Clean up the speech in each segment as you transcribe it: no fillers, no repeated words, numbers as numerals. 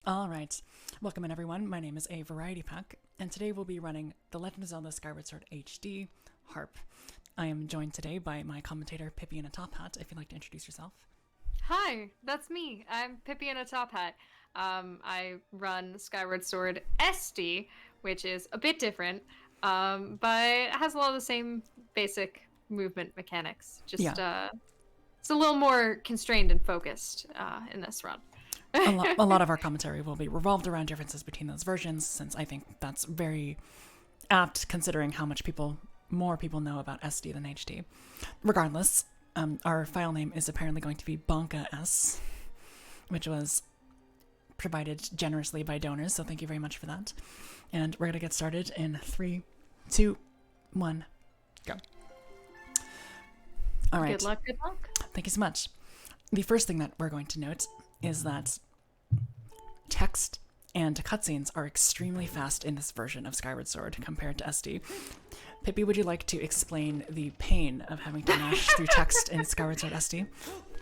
All right. Welcome in, everyone. My name is A Variety Pack, and today we'll be running The Legend of Zelda Skyward Sword HD Harp. I am joined today by my commentator, Pippi in a Top Hat, if you'd like to introduce yourself. Hi, that's me. I'm Pippi in a Top Hat. I run Skyward Sword SD, which is a bit different, but it has a lot of the same basic movement mechanics. Just it's a little more constrained and focused in this run. A lot of our commentary will be revolved around differences between those versions, since I think that's very apt considering how much more people know about SD than HD. Regardless, our file name is apparently going to be Bonka S, which was provided generously by donors, so thank you very much for that. And we're going to get started in 3, 2, 1, go. All right. Good luck, good luck. Thank you so much. The first thing that we're going to note is that text and cutscenes are extremely fast in this version of Skyward Sword compared to SD. Pippi, would you like to explain the pain of having to mash through text in Skyward Sword SD?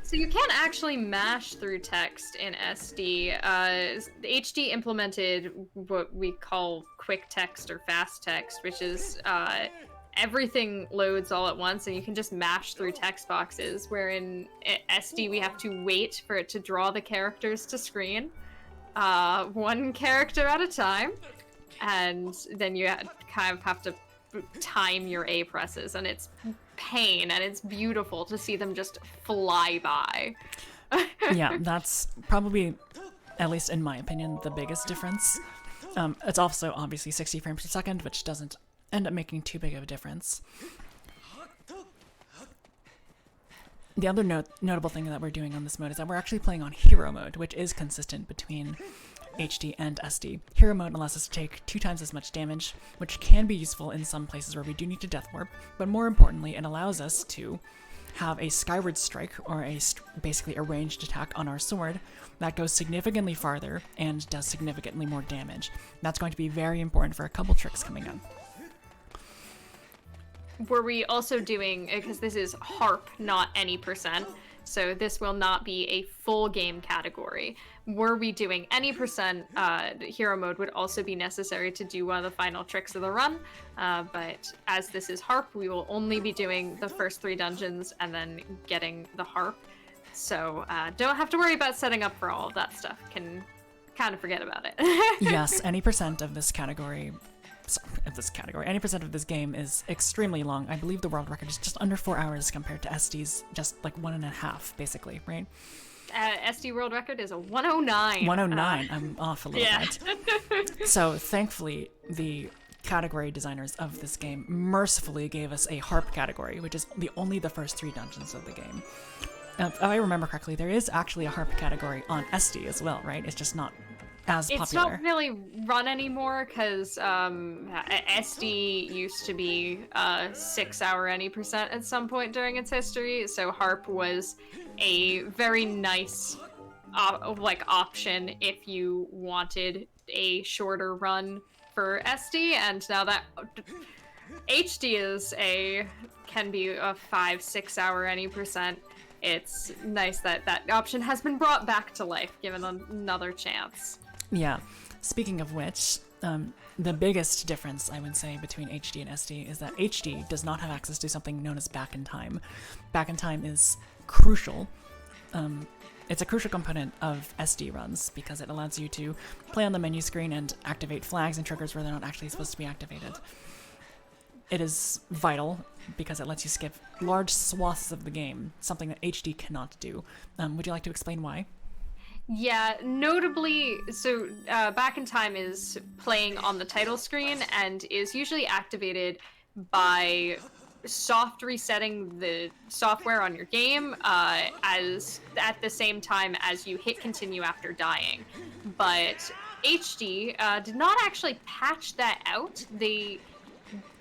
So you can't actually mash through text in SD. The HD implemented what we call quick text or fast text, which is everything loads all at once and you can just mash through text boxes, where in SD we have to wait for it to draw the characters to screen, one character at a time, and then you kind of have to time your A presses, and it's pain, and it's beautiful to see them just fly by. Yeah, that's probably, at least in my opinion, the biggest difference. It's also obviously 60 frames per second, which doesn't end up making too big of a difference. The other notable thing that we're doing on this mode is that we're actually playing on Hero mode, which is consistent between HD and SD. Hero mode allows us to take 2 times as much damage, which can be useful in some places where we do need to death warp, but more importantly, it allows us to have a skyward strike, or basically a ranged attack on our sword that goes significantly farther and does significantly more damage. That's going to be very important for a couple tricks coming up. Were we also doing, because this is harp, not any percent, so this will not be a full game category. Were we doing any percent, hero mode would also be necessary to do one of the final tricks of the run, but as this is harp, we will only be doing the first 3 dungeons and then getting the harp. So don't have to worry about setting up for all of that stuff. Can kind of forget about it. Yes, any percent of this category, any percent of this game is extremely long. I believe the world record is just under 4 hours compared to SD's just like 1.5, basically, right? SD world record is a 109. 109. I'm off a little bit. So thankfully, the category designers of this game mercifully gave us a harp category, which is only the first 3 dungeons of the game. If I remember correctly, there is actually a harp category on SD as well, right? It's just not as popular. It's not really run anymore because SD used to be 6 hour any percent at some point during its history, so harp was a very nice option if you wanted a shorter run for SD, and now that HD can be a 5-6 hour any percent. It's nice that that option has been brought back to life, given another chance. Yeah. Speaking of which, the biggest difference, I would say, between HD and SD is that HD does not have access to something known as back in time. Back in time is crucial. It's a crucial component of SD runs because it allows you to play on the menu screen and activate flags and triggers where they're not actually supposed to be activated. It is vital because it lets you skip large swaths of the game, something that HD cannot do. Would you like to explain why? Yeah, notably, so Back in Time is playing on the title screen and is usually activated by soft resetting the software on your game as at the same time as you hit continue after dying. But HD did not actually patch that out. They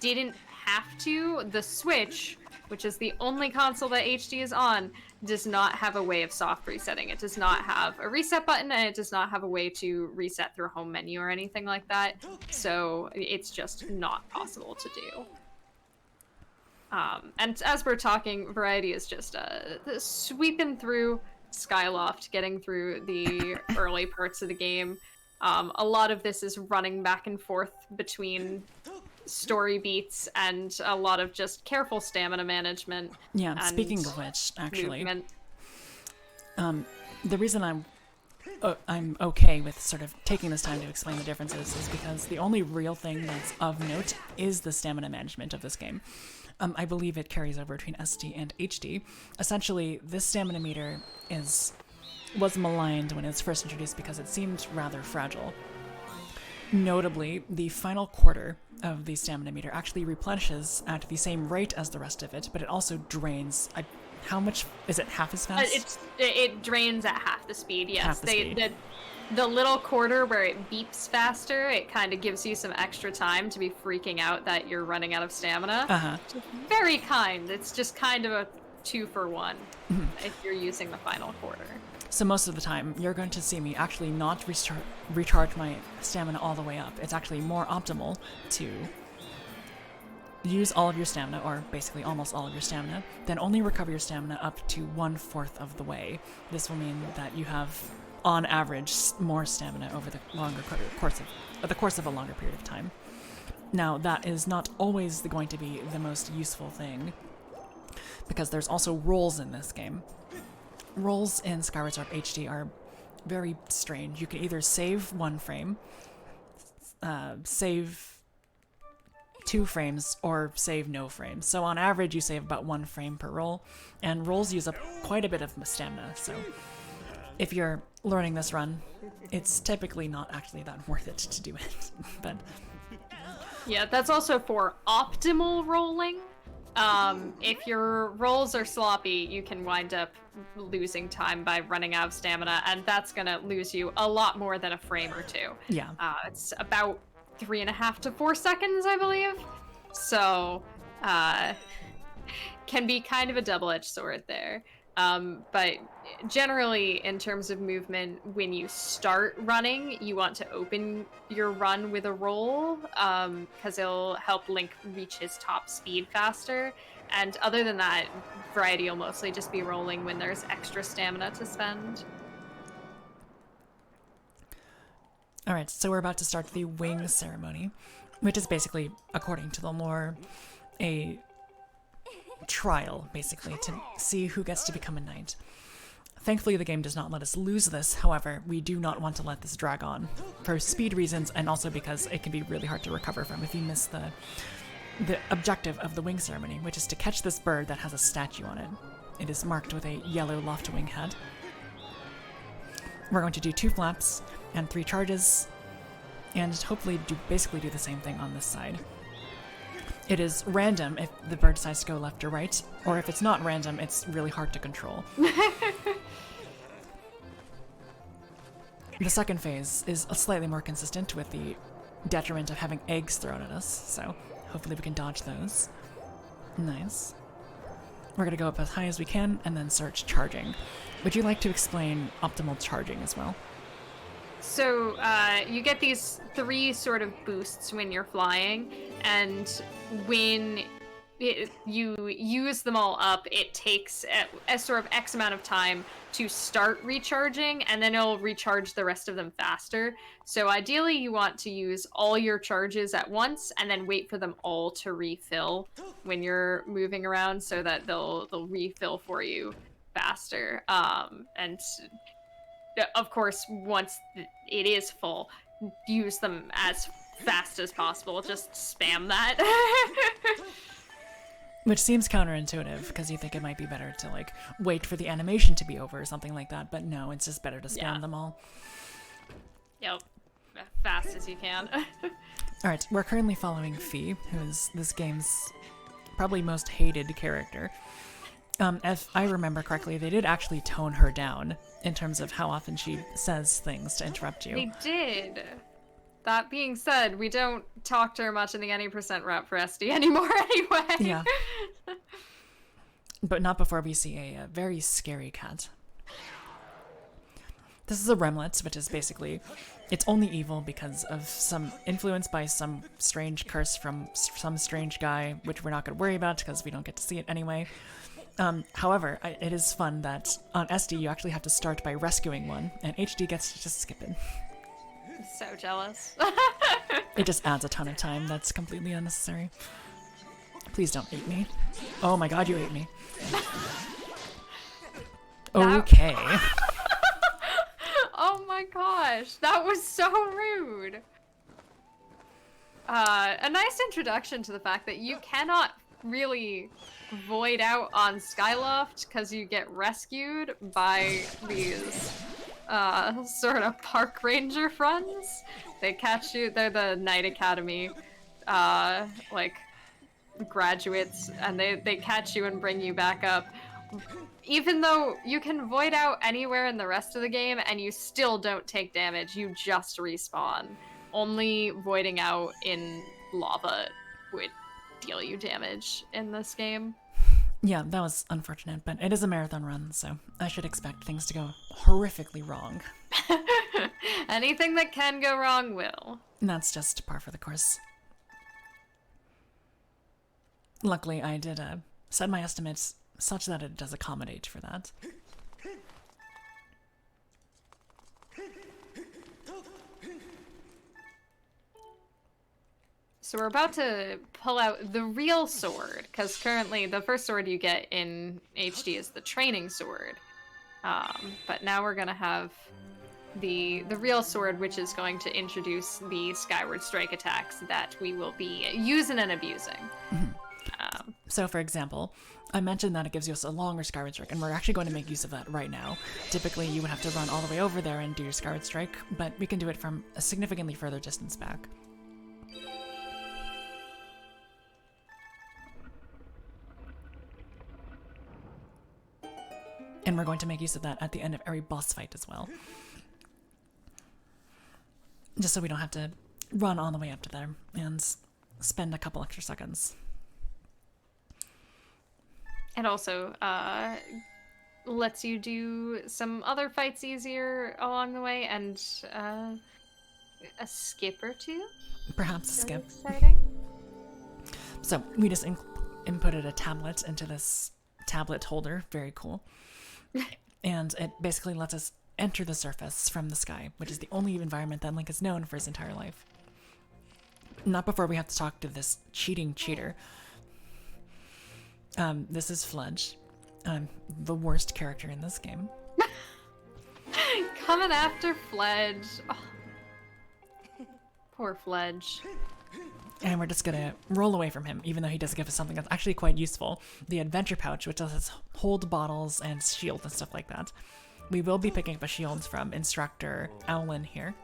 didn't have to. The Switch, which is the only console that HD is on, does not have a way of soft resetting. It does not have a reset button, and it does not have a way to reset through a home menu or anything like that. So it's just not possible to do. And as we're talking, Variety is just sweeping through Skyloft, getting through the early parts of the game, A lot of this is running back and forth between story beats and a lot of just careful stamina management. Yeah, and speaking of which, actually, movement. the reason I'm okay with sort of taking this time to explain the differences is because the only real thing that's of note is the stamina management of this game. I believe it carries over between SD and HD. Essentially, this stamina meter was maligned when it was first introduced because it seemed rather fragile. Notably, the final quarter of the stamina meter actually replenishes at the same rate as the rest of it, but it also drains. How much is it? Half as fast? It drains at half the speed. Yes, Half the speed. The little quarter where it beeps faster, it kind of gives you some extra time to be freaking out that you're running out of stamina. Very kind. It's just kind of a 2-for-1 if you're using the final quarter. So most of the time, you're going to see me actually not recharge my stamina all the way up. It's actually more optimal to use all of your stamina, or basically almost all of your stamina, then only recover your stamina up to 1/4 of the way. This will mean that you have, on average, more stamina over the course of a longer period of time. Now, that is not always going to be the most useful thing, because there's also rolls in this game. Rolls in Skyward Sword HD are very strange. You can either save 1 frame, save 2 frames, or save no frames. So on average, you save about 1 frame per roll, and rolls use up quite a bit of stamina. So if you're learning this run, it's typically not actually that worth it to do it. But yeah, that's also for optimal rolling. If your rolls are sloppy, you can wind up losing time by running out of stamina, and that's gonna lose you a lot more than a frame or 2. yeah. It's about 3.5 to 4 seconds, I believe. So, can be kind of a double-edged sword there. But generally, in terms of movement, when you start running, you want to open your run with a roll, because it'll help Link reach his top speed faster. And other than that, Variety will mostly just be rolling when there's extra stamina to spend. Alright, so we're about to start the wing ceremony, which is basically, according to the lore, a trial, basically, to see who gets to become a knight. Thankfully, the game does not let us lose this. However, we do not want to let this drag on, for speed reasons, and also because it can be really hard to recover from if you miss the objective of the wing ceremony, which is to catch this bird that has a statue on it. It is marked with a yellow loft-wing head. We're going to do 2 flaps and 3 charges, and hopefully basically do the same thing on this side. It is random if the bird decides to go left or right, or if it's not random, it's really hard to control. The second phase is slightly more consistent, with the detriment of having eggs thrown at us, so hopefully we can dodge those. Nice. We're going to go up as high as we can, and then search charging. Would you like to explain optimal charging as well? So you get these 3 sort of boosts when you're flying, and when you use them all up, it takes a sort of X amount of time to start recharging, and then it'll recharge the rest of them faster. So ideally, you want to use all your charges at once, and then wait for them all to refill when you're moving around, so that they'll refill for you faster. And of course, once it is full, use them as fast as possible. Just spam that. Which seems counterintuitive, because you think it might be better to, like, wait for the animation to be over or something like that, but no, it's just better to spam them all. Yep. Fast as you can. Alright, we're currently following Fee, who is this game's probably most hated character. If I remember correctly, they did actually tone her down in terms of how often she says things to interrupt you. They did. That being said, we don't talk to her much in the any % rep for SD anymore anyway. Yeah. But not before we see a very scary cat. This is a remlet, which is basically, it's only evil because of some influence by some strange curse from some strange guy, which we're not going to worry about because we don't get to see it anyway. However, it is fun that on SD you actually have to start by rescuing one, and HD gets to just skip it. So jealous. It just adds a ton of time that's completely unnecessary. Please don't eat me. Oh my god, you ate me. Okay. Oh my gosh, that was so rude. A nice introduction to the fact that you cannot really void out on Skyloft because you get rescued by these sort of park ranger friends. They catch you, they're the Knight Academy like graduates, and they catch you and bring you back up. Even though you can void out anywhere in the rest of the game and you still don't take damage, you just respawn. Only voiding out in lava would deal you damage in this game. Yeah, that was unfortunate, but it is a marathon run, so I should expect things to go horrifically wrong. Anything that can go wrong will. And that's just par for the course. Luckily, I did set my estimates such that it does accommodate for that. So we're about to pull out the real sword, because currently the first sword you get in HD is the training sword. But now we're going to have the real sword, which is going to introduce the Skyward Strike attacks that we will be using and abusing. So, for example, I mentioned that it gives us a longer Skyward Strike, and we're actually going to make use of that right now. Typically, you would have to run all the way over there and do your Skyward Strike, but we can do it from a significantly further distance back. And we're going to make use of that at the end of every boss fight as well. Just so we don't have to run all the way up to there and spend a couple extra seconds. It also lets you do some other fights easier along the way, and a skip or two. Perhaps a skip. Exciting. So we just inputted a tablet into this tablet holder. Very cool. And it basically lets us enter the surface from the sky, which is the only environment that Link has known for his entire life. Not before we have to talk to this cheating cheater. This is Fledge. The worst character in this game. Coming after Fledge. Oh. Poor Fledge. And we're just gonna roll away from him, even though he does give us something that's actually quite useful. The adventure pouch, which does hold bottles and shield and stuff like that. We will be picking up a shield from Instructor Owlin here.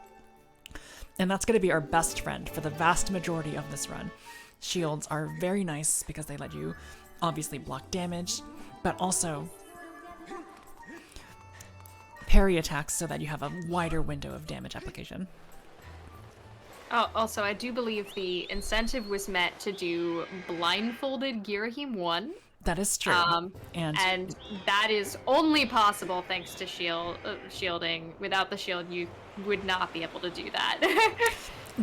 And that's gonna be our best friend for the vast majority of this run. Shields are very nice because they let you obviously block damage, but also parry attacks so that you have a wider window of damage application. Oh, also, I do believe the incentive was met to do blindfolded Girahim 1. That is true. And that is only possible thanks to shielding. Without the shield, you would not be able to do that.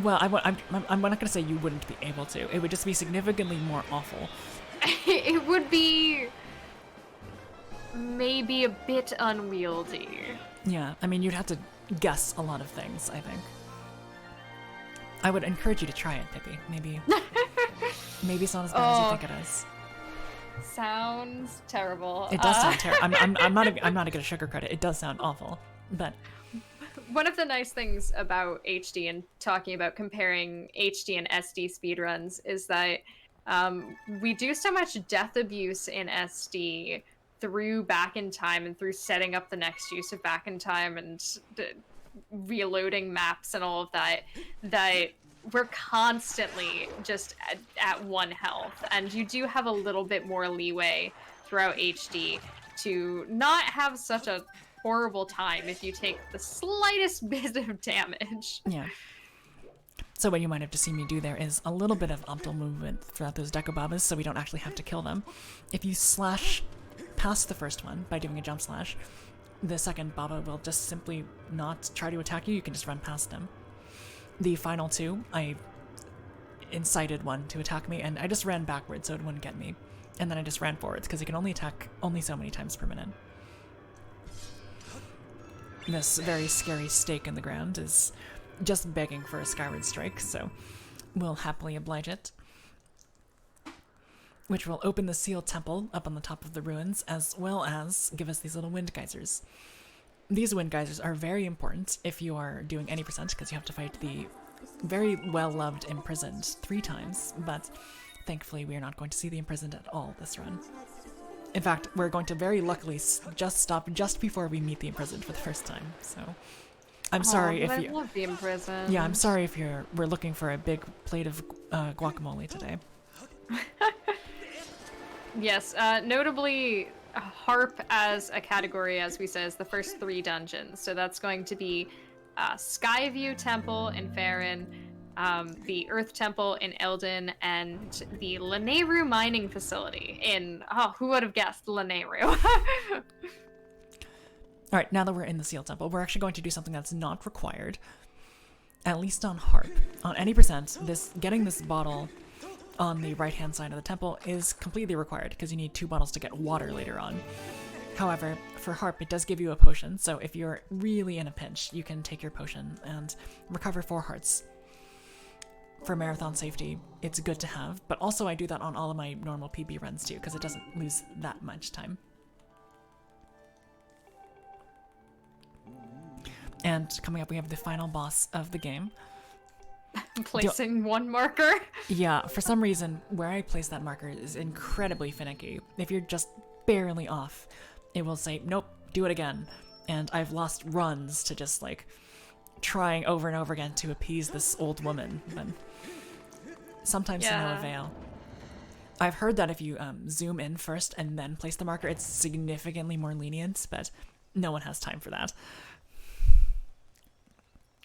Well, I'm not going to say you wouldn't be able to. It would just be significantly more awful. It would be maybe a bit unwieldy. Yeah, I mean, you'd have to guess a lot of things, I think. I would encourage you to try it, Pippi. Maybe it's not as bad as you think it is. Sounds terrible. It does sound terrible. I'm not going to sugarcoat it. It does sound awful, but one of the nice things about HD and talking about comparing HD and SD speedruns is that we do so much death abuse in SD through back in time and through setting up the next use of back in time and reloading maps and all of that, that we're constantly just at 1 health, and you do have a little bit more leeway throughout HD to not have such a horrible time if you take the slightest bit of damage. Yeah. So what you might have just seen me do there is a little bit of optimal movement throughout those Dekobabas so we don't actually have to kill them. If you slash past the first one by doing a jump slash, the second Baba will just simply not try to attack you. You can just run past them. The final two, I incited one to attack me, and I just ran backwards so it wouldn't get me. And then I just ran forwards, because you can only attack only so many times per minute. This very scary stake in the ground is just begging for a Skyward Strike, so we'll happily oblige it. Which will open the sealed temple up on the top of the ruins, as well as give us these little wind geysers. These wind geysers are very important if you are doing any percent, because you have to fight the very well-loved imprisoned 3 times, but thankfully we are not going to see the imprisoned at all this run. In fact, we're going to very luckily just stop just before we meet the imprisoned for the first time, so I'm sorry if you... I love the imprisoned. Yeah, I'm sorry if we're looking for a big plate of guacamole today. Yes, notably, harp as a category, as we said, is the first 3 dungeons. So that's going to be Skyview Temple in Farron, the Earth Temple in Eldon, and the Lanayru mining facility in... Oh, who would have guessed Lanayru? Alright, now that we're in the Seal Temple, we're actually going to do something that's not required, at least on harp. On any percent, getting this bottle on the right-hand side of the temple is completely required, because you need 2 bottles to get water later on. However, for harp, it does give you a potion, so if you're really in a pinch, you can take your potion and recover 4 hearts. For marathon safety, it's good to have, but also I do that on all of my normal PB runs too, because it doesn't lose that much time. And coming up, we have the final boss of the game. Placing 1 marker. Yeah, for some reason, where I place that marker is incredibly finicky. If you're just barely off, it will say, nope, do it again. And I've lost runs to just, like, trying over and over again to appease this old woman, but sometimes to no avail. I've heard that if you zoom in first and then place the marker, it's significantly more lenient, but no one has time for that.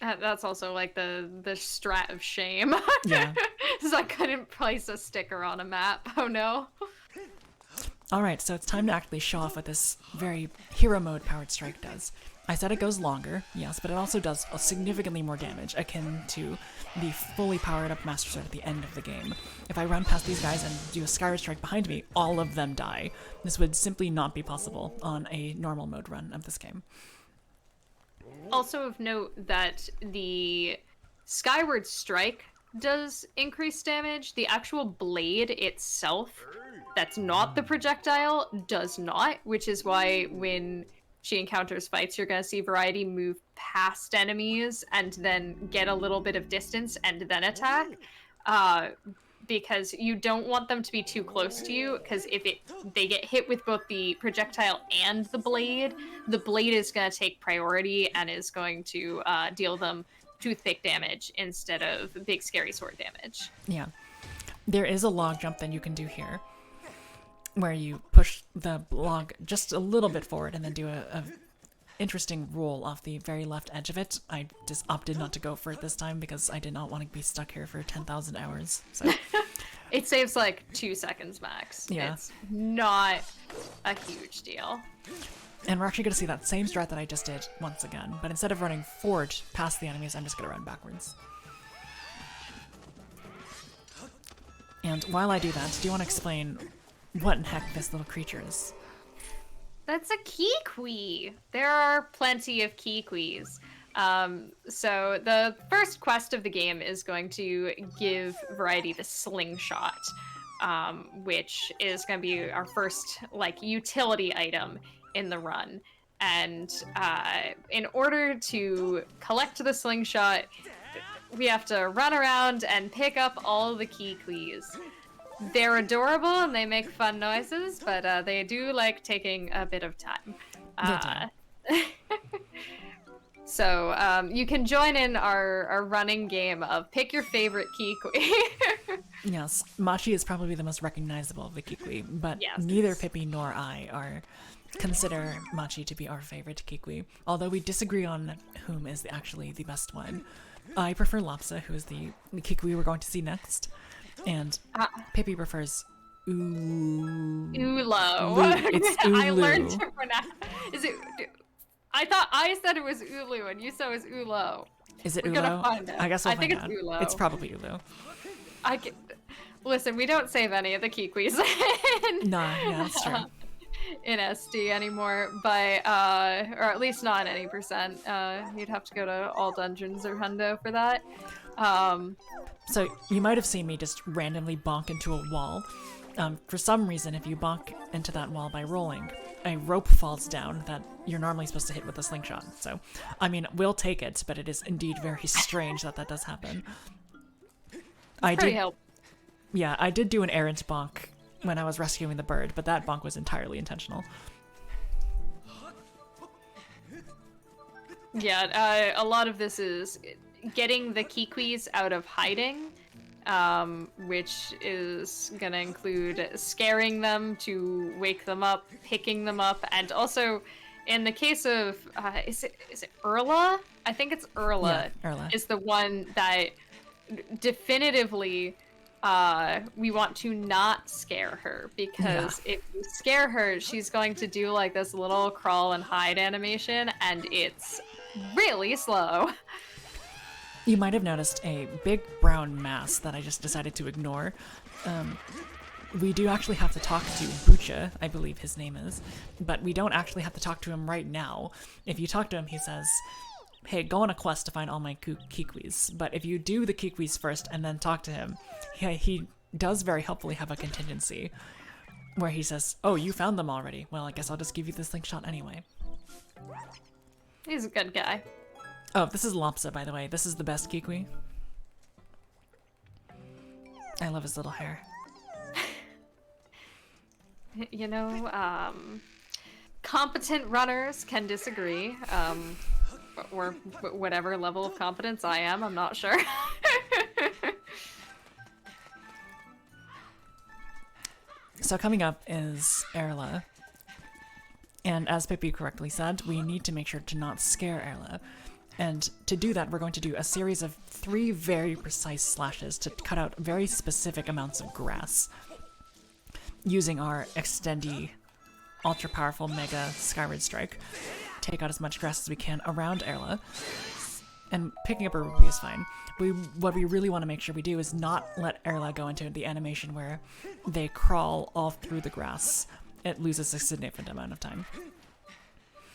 That's also like the strat of shame. Yeah. Because I couldn't place a sticker on a map. Oh no. Alright, so it's time to actually show off what this very hero mode powered strike does. I said it goes longer, yes, but it also does significantly more damage, akin to the fully powered up Master Sword at the end of the game. If I run past these guys and do a Skyward Strike behind me, all of them die. This would simply not be possible on a normal mode run of this game. Also of note that the Skyward Strike does increase damage. The actual blade itself, that's not the projectile, does not, which is why when she encounters fights, you're going to see Variety move past enemies and then get a little bit of distance and then attack. Because you don't want them to be too close to you, because if they get hit with both the projectile and the blade is going to take priority and is going to deal them toothpick damage instead of big scary sword damage. Yeah. There is a log jump that you can do here, where you push the log just a little bit forward and then do a interesting roll off the very left edge of it. I just opted not to go for it this time because I did not want to be stuck here for 10,000 hours. So it saves like 2 seconds max. Yeah. It's not a huge deal. And we're actually going to see that same strat that I just did once again, but instead of running forward past the enemies, I'm just going to run backwards. And while I do that, do you want to explain what in heck this little creature is? That's a Kiwi. There are plenty of Kiwis. So the first quest of the game is going to give Variety the slingshot, which is going to be our first like utility item in the run. And in order to collect the slingshot, we have to run around and pick up all the Kiwis. They're adorable and they make fun noises, but they do like taking a bit of time. So you can join in our running game of pick your favorite Kiwi. Yes, Machi is probably the most recognizable of the Kiwi, but yes, neither Pippi nor I consider Machi to be our favorite Kiwi, although we disagree on whom is actually the best one. I prefer Lapsa, who is the Kiwi we're going to see next. And Pippi prefers Ulo. It's Ulu. I learned to pronounce. Is it? I thought I said it was Ulu, and you said it was Ulo. Is it We're Ulo? gonna find out. I guess we'll I think find it's out. Ulo. It's probably Ulo. Listen, we don't save any of the Kiwis. Nah, yeah, that's true. in SD anymore, but or at least not in any percent. You'd have to go to all dungeons or hundo for that. So you might have seen me just randomly bonk into a wall. For some reason, if you bonk into that wall by rolling, a rope falls down that you're normally supposed to hit with a slingshot. So, I mean, we'll take it, but it is indeed very strange that that does happen. Yeah, I did do an errant bonk when I was rescuing the bird, but that bonk was entirely intentional. Yeah, a lot of this is getting the Kikwis out of hiding, which is gonna include scaring them to wake them up, picking them up, and also, in the case of, is it Erla? I think it's Erla. Yeah, Erla. Is the one that definitively we want to not scare her, because if you scare her, she's going to do like this little crawl and hide animation, and it's really slow. You might have noticed a big brown mass that I just decided to ignore. We do actually have to talk to Bucha, I believe his name is, but we don't actually have to talk to him right now. If you talk to him, he says, hey, go on a quest to find all my Kikwis. But if you do the Kikwis first and then talk to him, he does very helpfully have a contingency where he says, oh, you found them already. Well, I guess I'll just give you the slingshot anyway. He's a good guy. Oh, this is Lopsa, by the way. This is the best Kikwi. I love his little hair. You know, competent runners can disagree, or whatever level of competence I am, I'm not sure. So coming up is Erla. And as Pippi correctly said, we need to make sure to not scare Erla. And to do that, we're going to do a series of 3 very precise slashes to cut out very specific amounts of grass, using our extendy, ultra-powerful Mega Skyward Strike. Take out as much grass as we can around Erla, and picking up a rupee is fine. What we really want to make sure we do is not let Erla go into the animation where they crawl all through the grass. It loses a significant amount of time.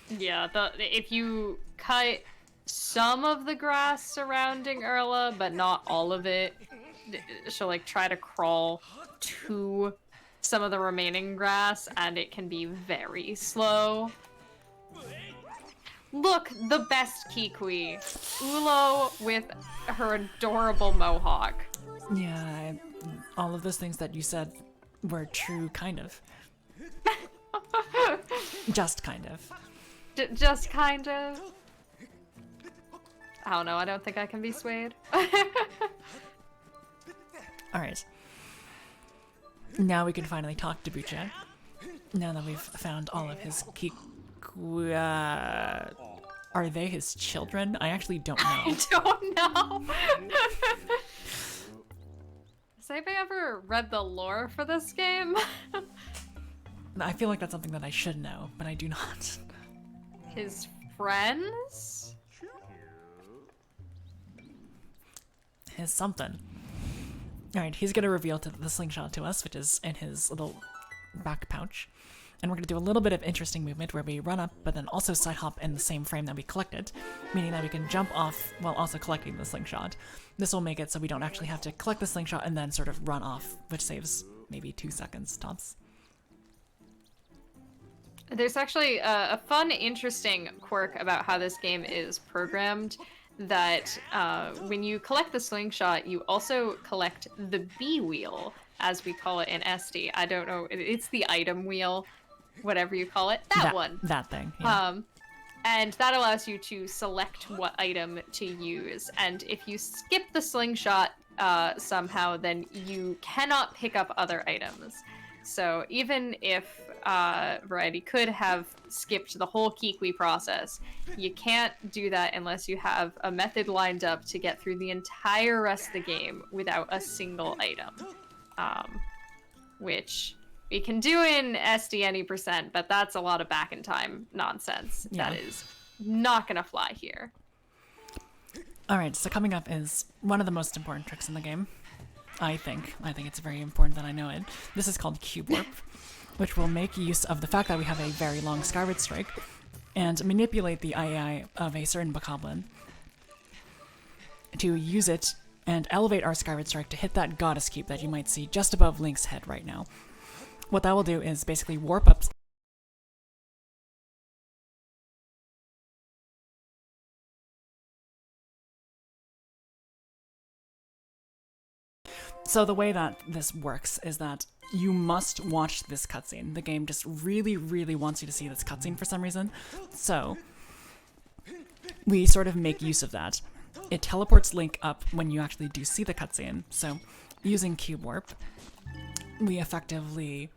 Yeah, if you cut some of the grass surrounding Erla, but not all of it, she'll like try to crawl to some of the remaining grass, and it can be very slow. Look, the best Kikwi. Ulo with her adorable mohawk. Yeah, all of those things that you said were true, kind of. Just kind of. Just kind of? I don't know, I don't think I can be swayed. Alright. Now we can finally talk to Bucha. Now that we've found all of his are they his children? I actually don't know. I don't know. Has anybody ever read the lore for this game? I feel like that's something that I should know, but I do not. His friends? His something. Alright, he's gonna reveal the slingshot to us, which is in his little back pouch. And we're gonna do a little bit of interesting movement where we run up, but then also side hop in the same frame that we collected, meaning that we can jump off while also collecting the slingshot. This will make it so we don't actually have to collect the slingshot and then sort of run off, which saves maybe 2 seconds tops. There's actually a fun, interesting quirk about how this game is programmed, that when you collect the slingshot, you also collect the B wheel, as we call it in SD. I don't know, it's the item wheel, whatever you call it. That one. That thing, yeah. And that allows you to select what item to use. And if you skip the slingshot somehow, then you cannot pick up other items. So even if Variety could have skipped the whole Kikwi process, you can't do that unless you have a method lined up to get through the entire rest of the game without a single item. Which we can do in SD any percent, but that's a lot of back in time nonsense. Yeah. That is not gonna fly here. Alright, so coming up is one of the most important tricks in the game. I think it's very important that I know it. This is called Cube Warp. which will make use of the fact that we have a very long Skyward Strike and manipulate the AI of a certain bokoblin to use it and elevate our Skyward Strike to hit that Goddess Cube that you might see just above Link's head right now. What that will do is basically warp up So the way that this works is that you must watch this cutscene. The game just really, really wants you to see this cutscene for some reason. So we sort of make use of that. It teleports Link up when you actually do see the cutscene. So using Cube Warp, we effectively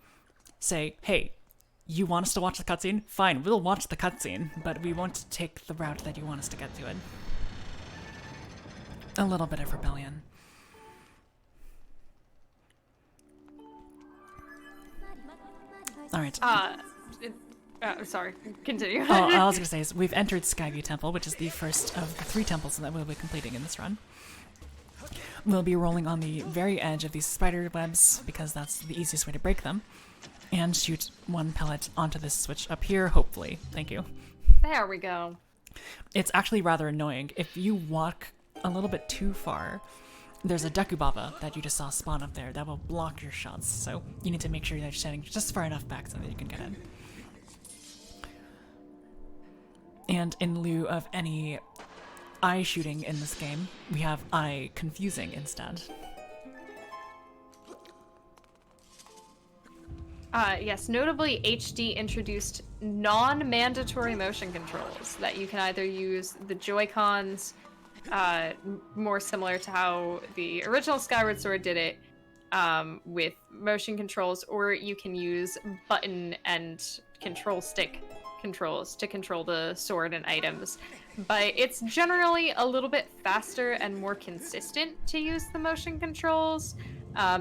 say, hey, you want us to watch the cutscene? Fine, we'll watch the cutscene, but we won't take the route that you want us to get to it. A little bit of rebellion. Alright. Sorry, continue. All I was going to say is we've entered Skyview Temple, which is the first of the 3 temples that we'll be completing in this run. We'll be rolling on the very edge of these spider webs, because that's the easiest way to break them, and shoot 1 pellet onto this switch up here, hopefully. Thank you. There we go. It's actually rather annoying. If you walk a little bit too far, there's a Dekubaba that you just saw spawn up there that will block your shots, so you need to make sure that you're standing just far enough back so that you can get in. And in lieu of any eye shooting in this game, we have eye confusing instead. Yes, notably HD introduced non-mandatory motion controls that you can either use the Joy-Cons, more similar to how the original Skyward Sword did it, with motion controls, or you can use button and control stick controls to control the sword and items. But it's generally a little bit faster and more consistent to use the motion controls,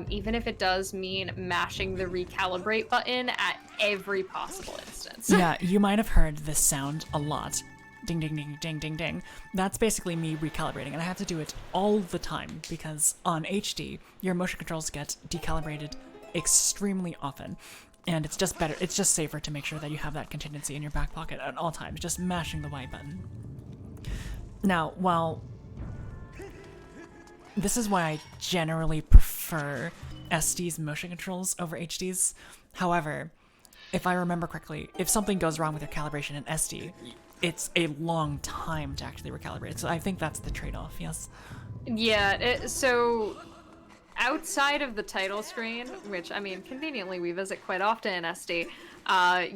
even if it does mean mashing the recalibrate button at every possible instance. Yeah, you might have heard this sound a lot. Ding, ding, ding, ding, ding, ding. That's basically me recalibrating, and I have to do it all the time, because on HD, your motion controls get decalibrated extremely often. And it's just better, it's just safer to make sure that you have that contingency in your back pocket at all times, just mashing the Y button. Now, while this is why I generally prefer SD's motion controls over HD's, however, if I remember correctly, if something goes wrong with your calibration in SD, it's a long time to actually recalibrate. So I think that's the trade-off, yes? Yeah, so outside of the title screen, which, I mean, conveniently we visit quite often in SD,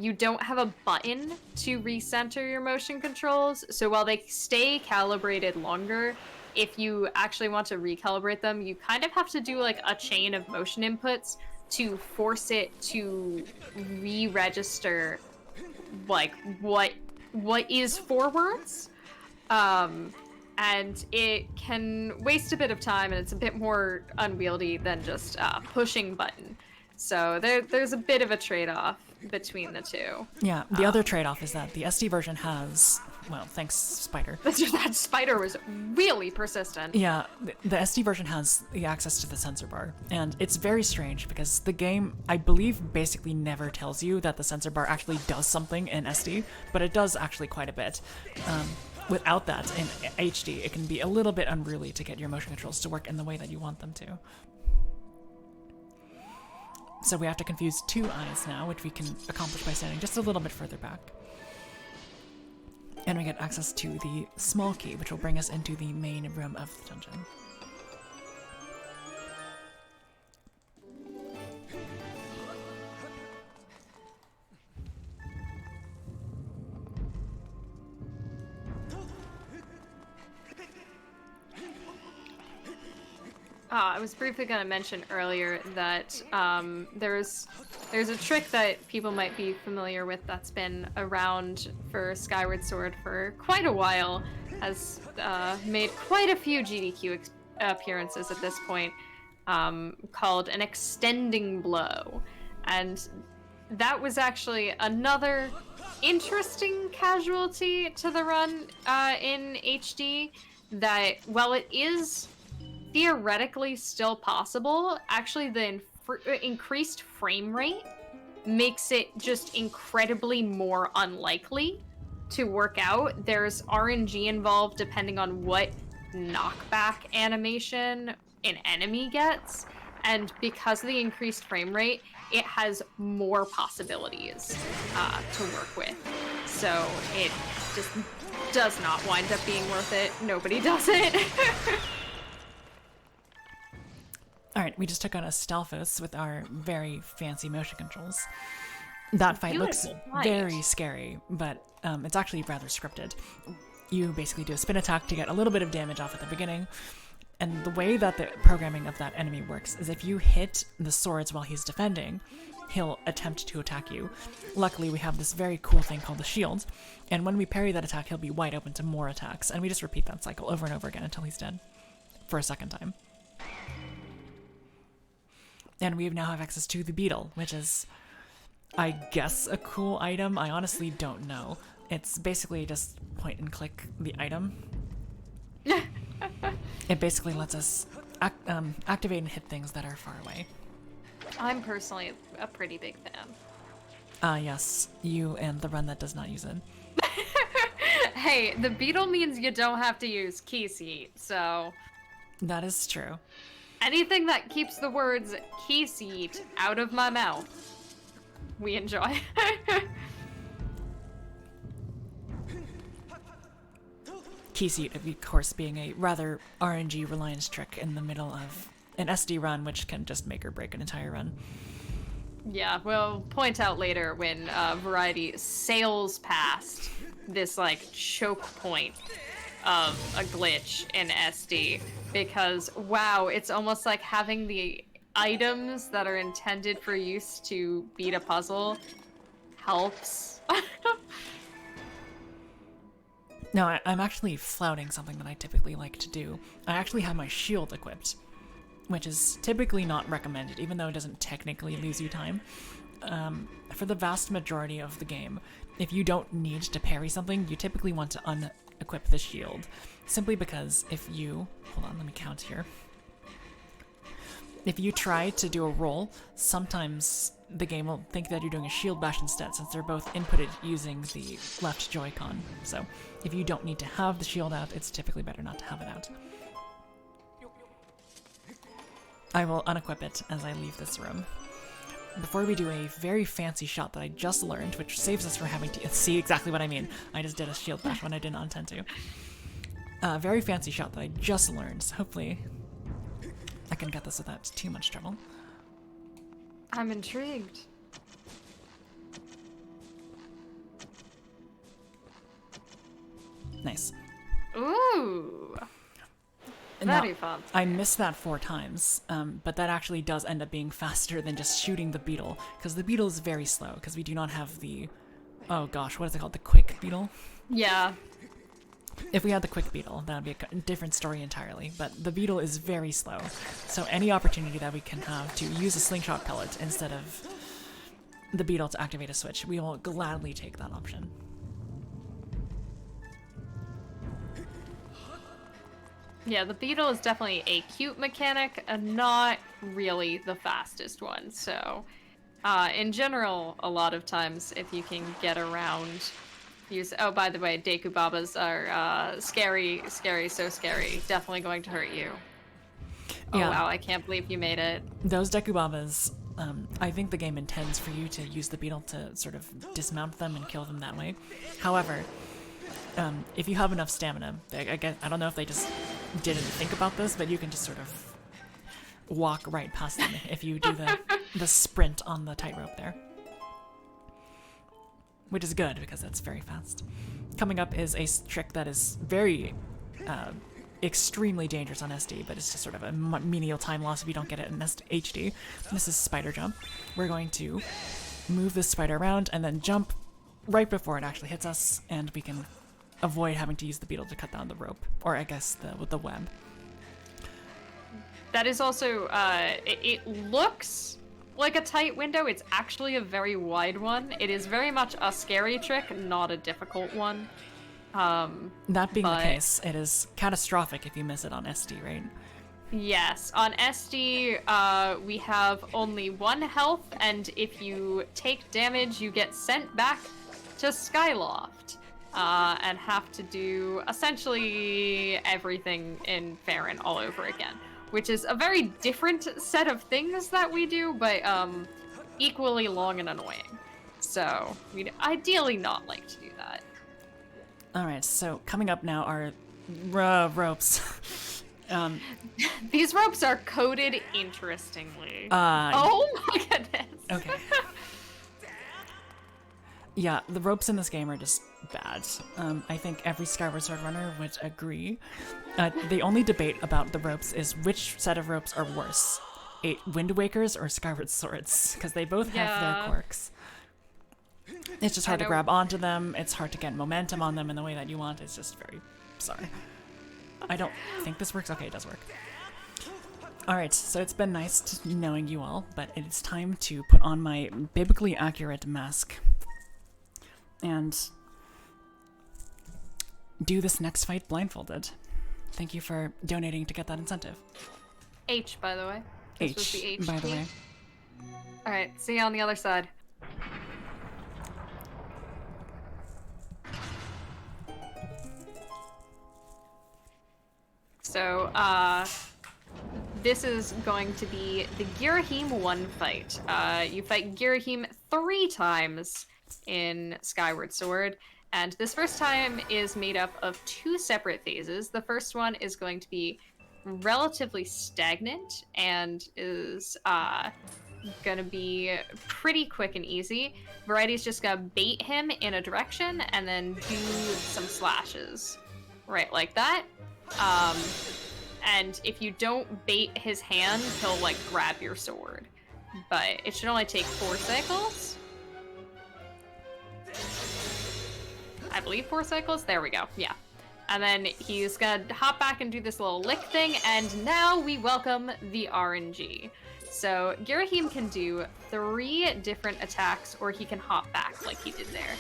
you don't have a button to recenter your motion controls. So while they stay calibrated longer, if you actually want to recalibrate them, you kind of have to do like a chain of motion inputs to force it to re-register like what is forwards. And it can waste a bit of time, and it's a bit more unwieldy than just pushing button. So there's a bit of a trade-off between the two. Yeah, the other trade-off is that the SD version has, well, thanks, Spider. That Spider was really persistent. Yeah, the SD version has the access to the sensor bar, and it's very strange because the game, I believe, basically never tells you that the sensor bar actually does something in SD, but it does actually quite a bit. Without that, in HD, it can be a little bit unruly to get your motion controls to work in the way that you want them to. So we have to confuse 2 eyes now, which we can accomplish by standing just a little bit further back. And we get access to the small key, which will bring us into the main room of the dungeon. I was briefly going to mention earlier that there's a trick that people might be familiar with that's been around for Skyward Sword for quite a while, has made quite a few GDQ appearances at this point, called an extending blow. And that was actually another interesting casualty to the run in HD, that while it is theoretically still possible, actually the increased frame rate makes it just incredibly more unlikely to work out. There's RNG involved depending on what knockback animation an enemy gets, and because of the increased frame rate, it has more possibilities to work with. So it just does not wind up being worth it. Nobody does it. Alright, we just took on a Stalfos with our very fancy motion controls. That fight looks very scary, but it's actually rather scripted. You basically do a spin attack to get a little bit of damage off at the beginning, and the way that the programming of that enemy works is if you hit the swords while he's defending, he'll attempt to attack you. Luckily, we have this very cool thing called the shield, and when we parry that attack, he'll be wide open to more attacks, and we just repeat that cycle over and over again until he's dead for a second time. And we now have access to the beetle, which is, I guess, a cool item. I honestly don't know. It's basically just point and click the item. It basically lets us activate and hit things that are far away. I'm personally a pretty big fan. Yes, you and the run that does not use it. Hey, the beetle means you don't have to use key seat, so... That is true. Anything that keeps the words key seat out of my mouth, we enjoy. Key seat, of course, being a rather RNG reliance trick in the middle of an SD run, which can just make or break an entire run. Yeah, we'll point out later when Variety sails past this, like, choke point of a glitch in SD, because, wow, it's almost like having the items that are intended for use to beat a puzzle helps. No, I'm actually flouting something that I typically like to do. I actually have my shield equipped, which is typically not recommended, even though it doesn't technically lose you time. For the vast majority of the game, if you don't need to parry something, you typically want to unequip the shield. Simply because if you... Hold on, let me count here. If you try to do a roll, sometimes the game will think that you're doing a shield bash instead, since they're both inputted using the left Joy-Con. So if you don't need to have the shield out, it's typically better not to have it out. I will unequip it as I leave this room. Before we do a very fancy shot that I just learned, which saves us from having to see exactly what I mean. I just did a shield bash when I did not intend to. Very fancy shot that I just learned. So hopefully I can get this without too much trouble. I'm intrigued. Nice. Ooh. Very fun. I missed that 4 times, but that actually does end up being faster than just shooting the beetle, because the beetle is very slow, because we do not have the... Oh gosh, what is it called? The quick beetle? Yeah. If we had the quick beetle, that would be a different story entirely, but the beetle is very slow, so any opportunity that we can have to use a slingshot pellet instead of the beetle to activate a switch, we will gladly take that option. Yeah, the beetle is definitely a cute mechanic, and not really the fastest one, so... in general, a lot of times, if you can get around... Oh, by the way, Deku Babas are scary, so scary. Definitely going to hurt you. Oh yeah. Wow, I can't believe you made it. Those Deku Babas, I think the game intends for you to use the beetle to sort of dismount them and kill them that way. However, if you have enough stamina, I don't know if they just didn't think about this, but you can just sort of walk right past them if you do the sprint on the tightrope there. Which is good, because that's very fast. Coming up is a trick that is very, extremely dangerous on SD, but it's just sort of a menial time loss if you don't get it in HD. This is Spider Jump. We're going to move this spider around and then jump right before it actually hits us, and we can avoid having to use the beetle to cut down the rope, or I guess the web. That is also, it looks... like a tight window. It's actually a very wide one. It is very much a scary trick, not a difficult one. That being the case, it is catastrophic if you miss it on SD, right? Yes, on SD, we have only 1 health, and if you take damage, you get sent back to Skyloft, and have to do essentially everything in Farron all over again, which is a very different set of things that we do, but equally long and annoying. So we'd ideally not like to do that. Alright, so coming up now are ropes. These ropes are coded interestingly. Oh my goodness. Okay. Yeah, the ropes in this game are just bad. I think every Skyward Sword runner would agree. The only debate about the ropes is which set of ropes are worse. Wind Wakers or Skyward Swords, because they both have their quirks. It's just hard to grab onto them. It's hard to get momentum on them in the way that you want. It's just very... Sorry. I don't think this works. Okay, it does work. Alright, so it's been nice knowing you all, but it's time to put on my biblically accurate mask and do this next fight blindfolded. Thank you for donating to get that incentive. H, by the way. This was the H by the way. Alright, see you on the other side. So, this is going to be the Girahim 1 fight. You fight Girahim 3 times in Skyward Sword, and this first time is made up of 2 separate phases. The first one is going to be relatively stagnant and is gonna be pretty quick and easy. Variety's just gonna bait him in a direction and then do some slashes. Right, like that. And if you don't bait his hand, he'll like grab your sword. But it should only take 4 cycles. I believe 4 cycles. There we go. Yeah. And then he's gonna hop back and do this little lick thing, and now we welcome the RNG. So Girahim can do 3 different attacks, or he can hop back like he did there.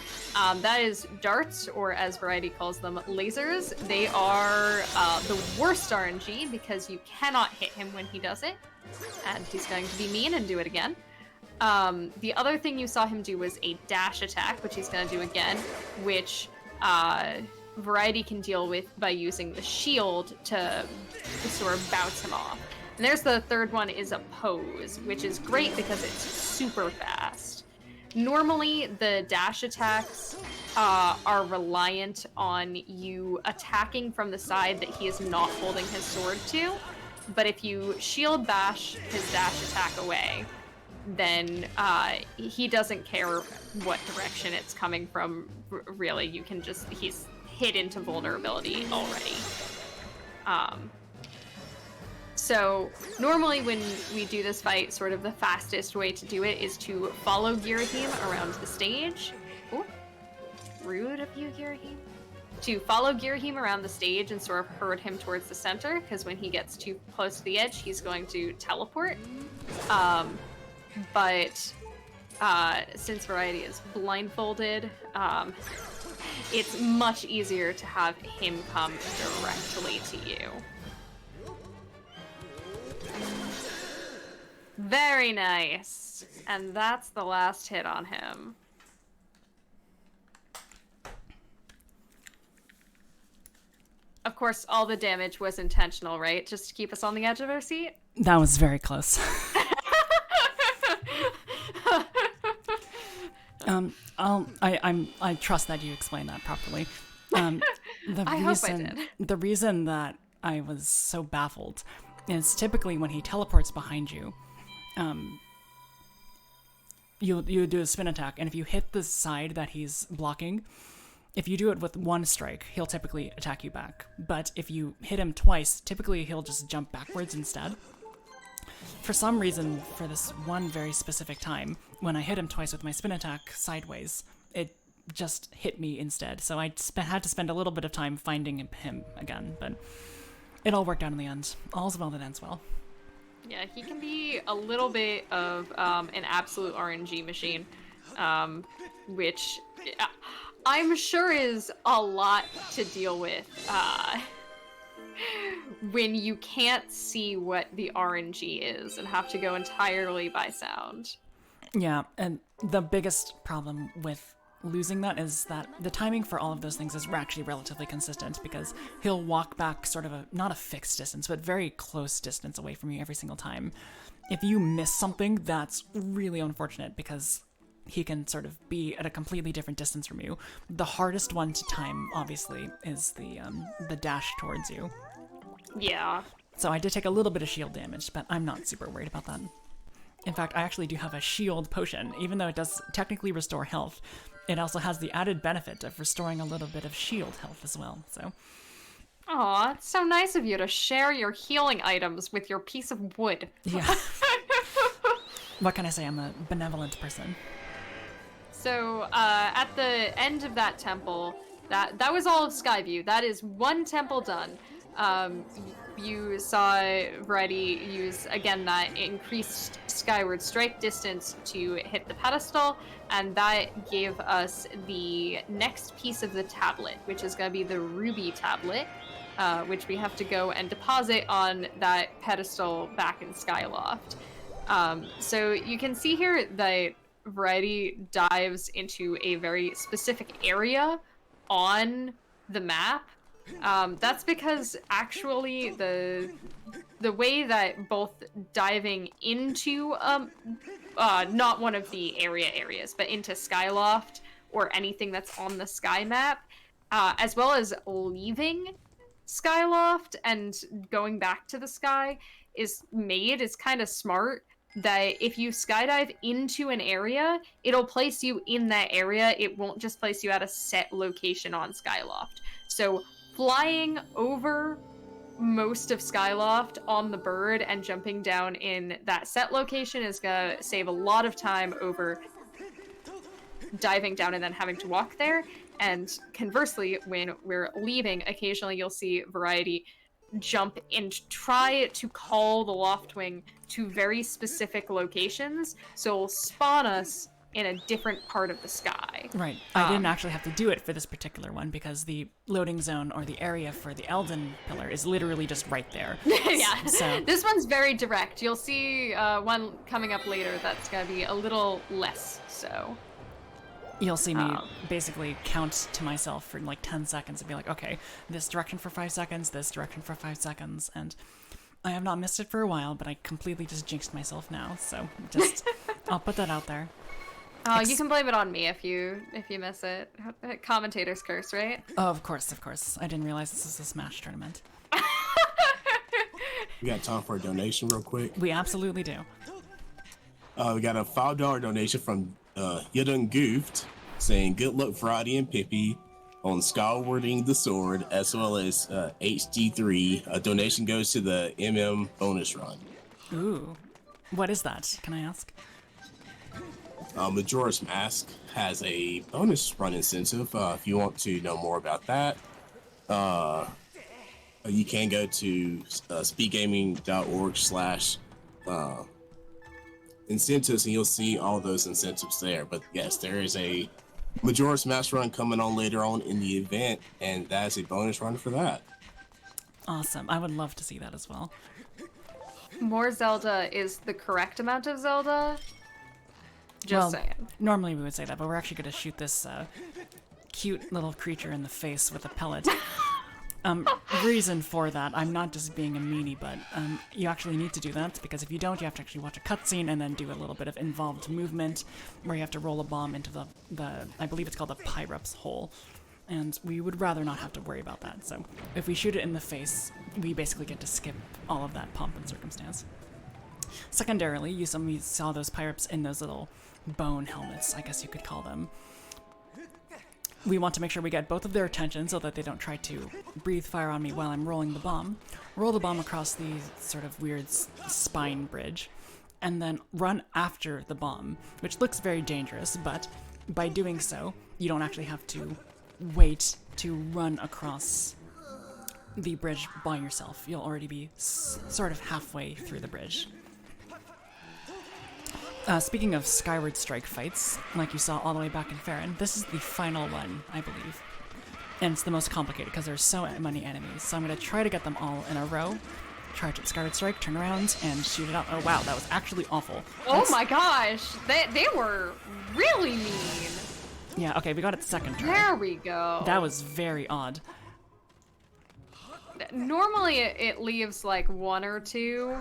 That is darts, or as Variety calls them, lasers. They are the worst RNG because you cannot hit him when he does it. And he's going to be mean and do it again. The other thing you saw him do was a dash attack, which he's going to do again, which Variety can deal with by using the shield to sort of bounce him off. And there's the third one, is a pose, which is great because it's super fast. Normally, the dash attacks are reliant on you attacking from the side that he is not holding his sword to. But if you shield bash his dash attack away, then he doesn't care what direction it's coming from, really. You can just, he's hit into vulnerability already. So normally when we do this fight, sort of the fastest way to do it is to follow Girahim around the stage. Ooh, rude of you, Girahim. To follow Girahim around the stage and sort of herd him towards the center, because when he gets too close to the edge, he's going to teleport. But since Variety is blindfolded, it's much easier to have him come directly to you. Very nice. And that's the last hit on him. Of course, all the damage was intentional, right? Just to keep us on the edge of our seat? That was very close. I trust that you explained that properly. I hope I did. The reason that I was so baffled is typically when he teleports behind you, you do a spin attack, and if you hit the side that he's blocking, if you do it with 1 strike, he'll typically attack you back. But if you hit him twice, typically he'll just jump backwards instead. For some reason, for this one very specific time, when I hit him twice with my spin attack sideways, it just hit me instead. So I had to spend a little bit of time finding him again, but it all worked out in the end. All's well that ends well. Yeah, he can be a little bit of an absolute RNG machine, which I'm sure is a lot to deal with when you can't see what the RNG is and have to go entirely by sound. Yeah, and the biggest problem with losing that is that the timing for all of those things is actually relatively consistent, because he'll walk back sort of not a fixed distance, but very close distance away from you every single time. If you miss something, that's really unfortunate, because he can sort of be at a completely different distance from you. The hardest one to time, obviously, is the dash towards you. Yeah. So I did take a little bit of shield damage, but I'm not super worried about that. In fact, I actually do have a shield potion. Even though it does technically restore health, it also has the added benefit of restoring a little bit of shield health as well, so. Aw, it's so nice of you to share your healing items with your piece of wood. Yeah. What can I say? I'm a benevolent person. So, at the end of that temple, that was all of Skyview. That is one temple done. You saw Variety use, again, that increased skyward strike distance to hit the pedestal, and that gave us the next piece of the tablet, which is going to be the ruby tablet, which we have to go and deposit on that pedestal back in Skyloft. So you can see here that Variety dives into a very specific area on the map. That's because actually the way that both diving into not one of the areas, but into Skyloft or anything that's on the sky map, as well as leaving Skyloft and going back to the sky is kind of smart. That if you skydive into an area, it'll place you in that area. It won't just place you at a set location on Skyloft. So flying over most of Skyloft on the bird and jumping down in that set location is gonna save a lot of time over diving down and then having to walk there. And conversely, when we're leaving, occasionally you'll see Variety jump and try to call the Loftwing to very specific locations, so it'll spawn us in a different part of the sky. Right. I didn't actually have to do it for this particular one, because the loading zone or the area for the Elden pillar is literally just right there. Yeah. So This one's very direct. You'll see one coming up later that's going to be a little less so. you'll see me basically count to myself for like 10 seconds and be like, okay, this direction for 5 seconds, this direction for 5 seconds, and I have not missed it for a while, but I completely just jinxed myself now, so just, I'll put that out there. Oh, you can blame it on me if you miss it. Commentator's curse, right? Oh, of course. I didn't realize this was a Smash tournament. We got time for a donation real quick. We absolutely do. We got a $5 donation from You Done Goofed, saying good luck Friday and Pippi on Skywarding the Sword, as well as HD3. A donation goes to the MM bonus run. Ooh. What is that? Can I ask? Majora's Mask has a bonus run incentive. If you want to know more about that, you can go to speedgaming.org/incentives, and you'll see all those incentives there. But yes, there is a Majora's Mask run coming on later on in the event, and that's a bonus run for that. Awesome. I would love to see that as well. More Zelda is the correct amount of Zelda. Just saying. Normally we would say that, but we're actually going to shoot this cute little creature in the face with a pellet. Reason for that, I'm not just being a meanie, but you actually need to do that, because if you don't, you have to actually watch a cutscene and then do a little bit of involved movement where you have to roll a bomb into the I believe it's called the Pyreps hole, and we would rather not have to worry about that. So if we shoot it in the face, we basically get to skip all of that pomp and circumstance. Secondarily, you saw those Pyreps in those little bone helmets, I guess you could call them. We want to make sure we get both of their attention so that they don't try to breathe fire on me while I'm rolling the bomb. Roll the bomb across the sort of weird spine bridge, and then run after the bomb, which looks very dangerous, but by doing so, you don't actually have to wait to run across the bridge by yourself. You'll already be sort of halfway through the bridge. Speaking of Skyward Strike fights, like you saw all the way back in Farron, this is the final one, I believe. And it's the most complicated because there's so many enemies. So I'm going to try to get them all in a row. Charge at Skyward Strike, turn around, and shoot it out. Oh wow, that was actually awful. Oh my gosh, they were really mean. Yeah, okay, we got it second try. There we go. That was very odd. Normally it leaves like 1 or 2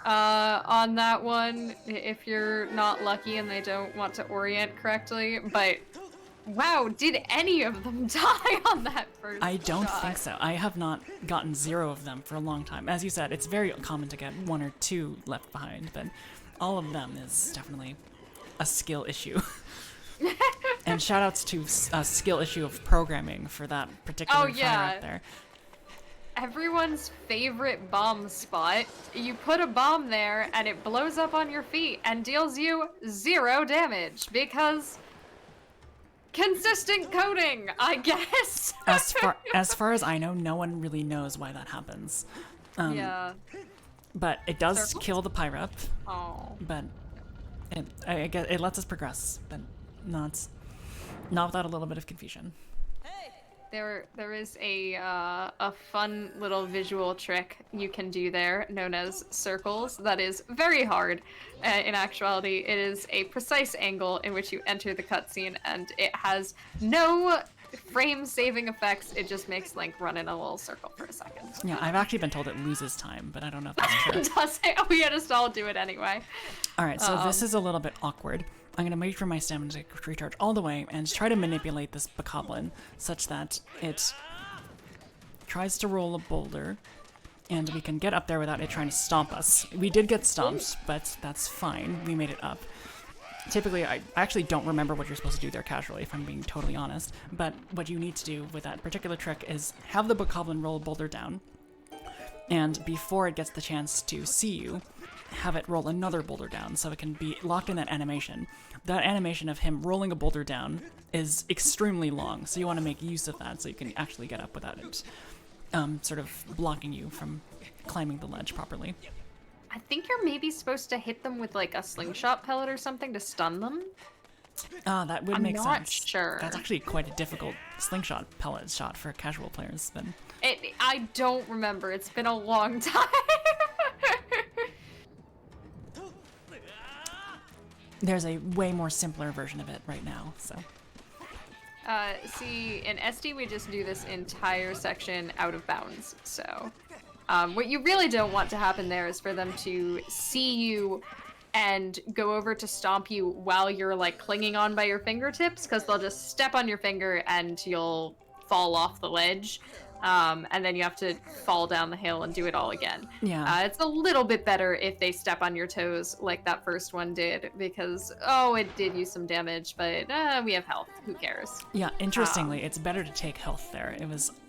on that one if you're not lucky and they don't want to orient correctly, but wow, did any of them die on that first I don't shot? think so. I have not gotten 0 of them for a long time. As you said, it's very common to get 1 or 2 left behind, but all of them is definitely a skill issue. And shoutouts to a skill issue of programming for that particular fire up there. Everyone's favorite bomb spot. You put a bomb there and it blows up on your feet and deals you 0 damage because consistent coding, I guess. As far as I know, no one really knows why that happens. Yeah. But it does Circles? kill the pyre. Oh. But I guess it lets us progress, but not without a little bit of confusion. There is a fun little visual trick you can do there, known as circles. That is very hard. In actuality, it is a precise angle in which you enter the cutscene, and it has no frame-saving effects. It just makes Link run in a little circle for a second. Yeah, I've actually been told it loses time, but I don't know if that's true. Does it? We had to all do it anyway. All right, so this is a little bit awkward. I'm going to wait for my stamina to recharge all the way and try to manipulate this bokoblin such that it tries to roll a boulder and we can get up there without it trying to stomp us. We did get stomped, but that's fine. We made it up. Typically, I actually don't remember what you're supposed to do there casually, if I'm being totally honest, but what you need to do with that particular trick is have the bokoblin roll a boulder down, and before it gets the chance to see you, have it roll another boulder down so it can be locked in that animation. That animation of him rolling a boulder down is extremely long, so you want to make use of that so you can actually get up without it sort of blocking you from climbing the ledge properly. I think you're maybe supposed to hit them with like a slingshot pellet or something to stun them. That would make sense. I'm not sure. That's actually quite a difficult slingshot pellet shot for casual players. But I don't remember. It's been a long time. there's a way more simpler version of it right now, so. See, in SD, we just do this entire section out of bounds. So, what you really don't want to happen there is for them to see you and go over to stomp you while you're like clinging on by your fingertips, because they'll just step on your finger and you'll fall off the ledge. And then you have to fall down the hill and do it all again. Yeah. It's a little bit better if they step on your toes like that first one did, because, it did you some damage, but we have health. Who cares? Yeah, interestingly, it's better to take health there.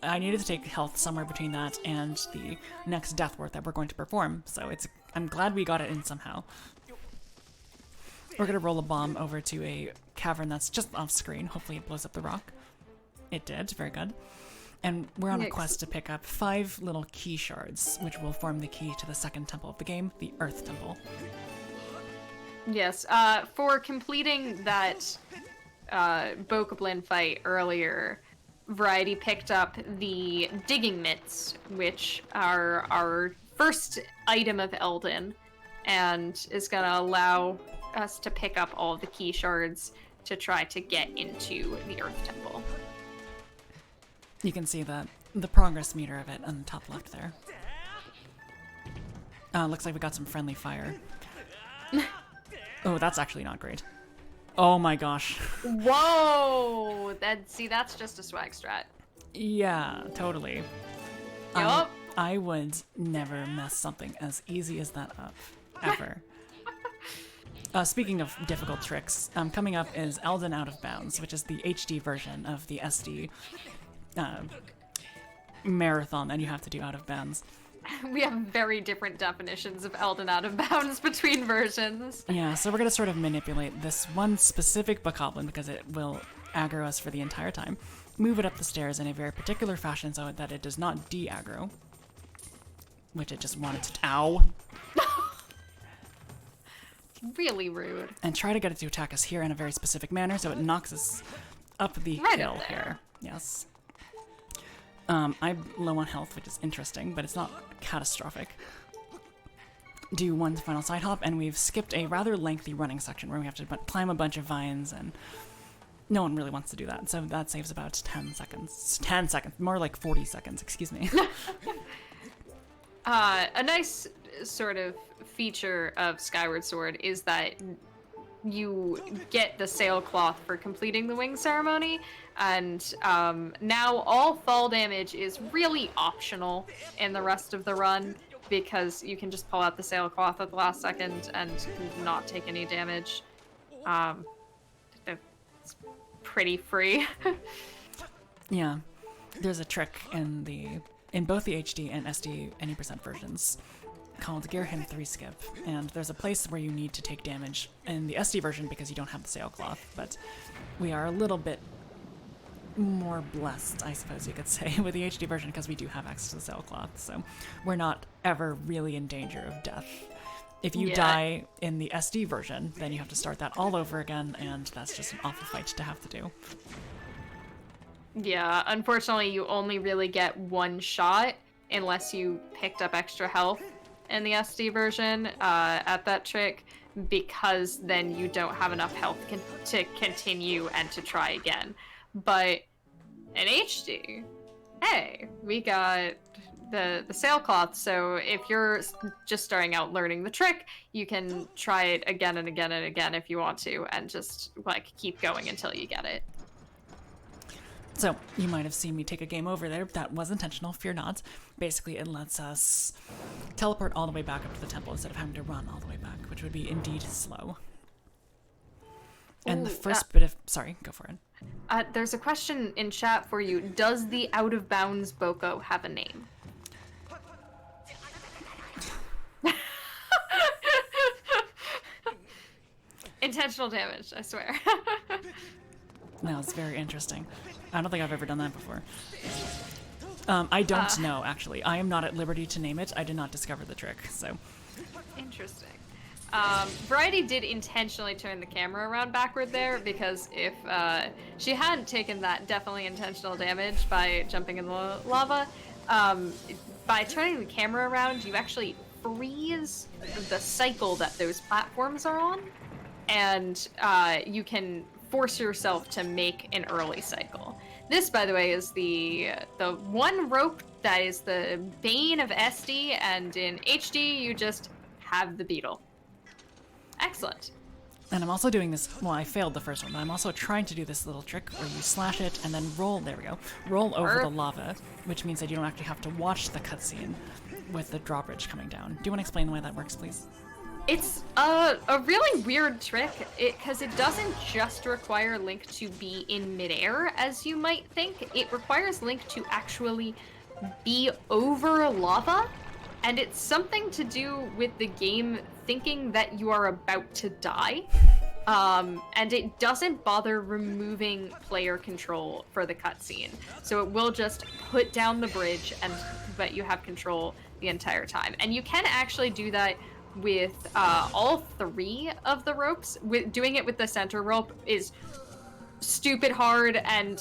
I needed to take health somewhere between that and the next death ward that we're going to perform, so I'm glad we got it in somehow. We're going to roll a bomb over to a cavern that's just off screen. Hopefully it blows up the rock. It did. Very good. And we're on a quest to pick up 5 little key shards, which will form the key to the second temple of the game, the Earth Temple. Yes, for completing that Bokoblin fight earlier, Variety picked up the digging mitts, which are our first item of Elden, and is going to allow us to pick up all of the key shards to try to get into the Earth Temple. You can see the progress meter of it on the top left there. Looks like we got some friendly fire. Oh, that's actually not great. Oh my gosh. Whoa! That's just a swag strat. Yeah, totally. Yup. I would never mess something as easy as that up, ever. Speaking of difficult tricks, coming up is Elden Out of Bounds, which is the HD version of the SD marathon that you have to do out of bounds. We have very different definitions of Elden Out of Bounds between versions. Yeah, so we're going to sort of manipulate this one specific bokoblin because it will aggro us for the entire time. Move it up the stairs in a very particular fashion so that it does not de-aggro. Which it just wanted to... Ow! Really rude. And try to get it to attack us here in a very specific manner so it knocks us up the Right hill up there. here. Yes. I'm low on health, which is interesting, but it's not catastrophic. Do one final side hop, and we've skipped a rather lengthy running section where we have to climb a bunch of vines, and no one really wants to do that, so that saves about 10 seconds. 10 seconds, more like 40 seconds, excuse me. A nice sort of feature of Skyward Sword is that you get the sailcloth for completing the wing ceremony, and now all fall damage is really optional in the rest of the run, because you can just pull out the sailcloth at the last second and not take any damage. It's pretty free. Yeah, there's a trick in both the HD and SD any percent versions called Gear Him 3 Skip, and there's a place where you need to take damage in the SD version because you don't have the sailcloth, but we are a little bit more blessed, I suppose you could say, with the HD version because we do have access to the sailcloth, so we're not ever really in danger of death. If you die in the SD version, then you have to start that all over again, and that's just an awful fight to have to do. Yeah, unfortunately you only really get one shot unless you picked up extra health in the SD version at that trick, because then you don't have enough health to continue and to try again. But in HD, hey, we got the sailcloth, so if you're just starting out learning the trick, you can try it again and again and again if you want to, and just like keep going until you get it. So, you might have seen me take a game over there. That was intentional, fear not. Basically, it lets us teleport all the way back up to the temple instead of having to run all the way back, which would be indeed slow. And the first bit of... Sorry, go for it. There's a question in chat for you. Does the out-of-bounds Boko have a name? Intentional damage, I swear. No, it's very interesting. I don't think I've ever done that before. I don't know, actually. I am not at liberty to name it. I did not discover the trick, so... Interesting. Variety did intentionally turn the camera around backward there, because if she hadn't taken that definitely intentional damage by jumping in the lava, by turning the camera around, you actually freeze the cycle that those platforms are on, and you can force yourself to make an early cycle. This, by the way, is the one rope that is the bane of SD, and in HD you just have the beetle. Excellent. And I'm also doing this, well, I failed the first one, but I'm also trying to do this little trick where you slash it and then roll, there we go, roll over the lava, which means that you don't actually have to watch the cutscene with the drawbridge coming down. Do you want to explain the way that works, please? It's a really weird trick, because it doesn't just require Link to be in midair, as you might think. It requires Link to actually be over lava, and it's something to do with the game thinking that you are about to die. And it doesn't bother removing player control for the cutscene. So it will just put down the bridge and let you have control the entire time. And you can actually do that with all three of the ropes. Doing it with the center rope is stupid hard and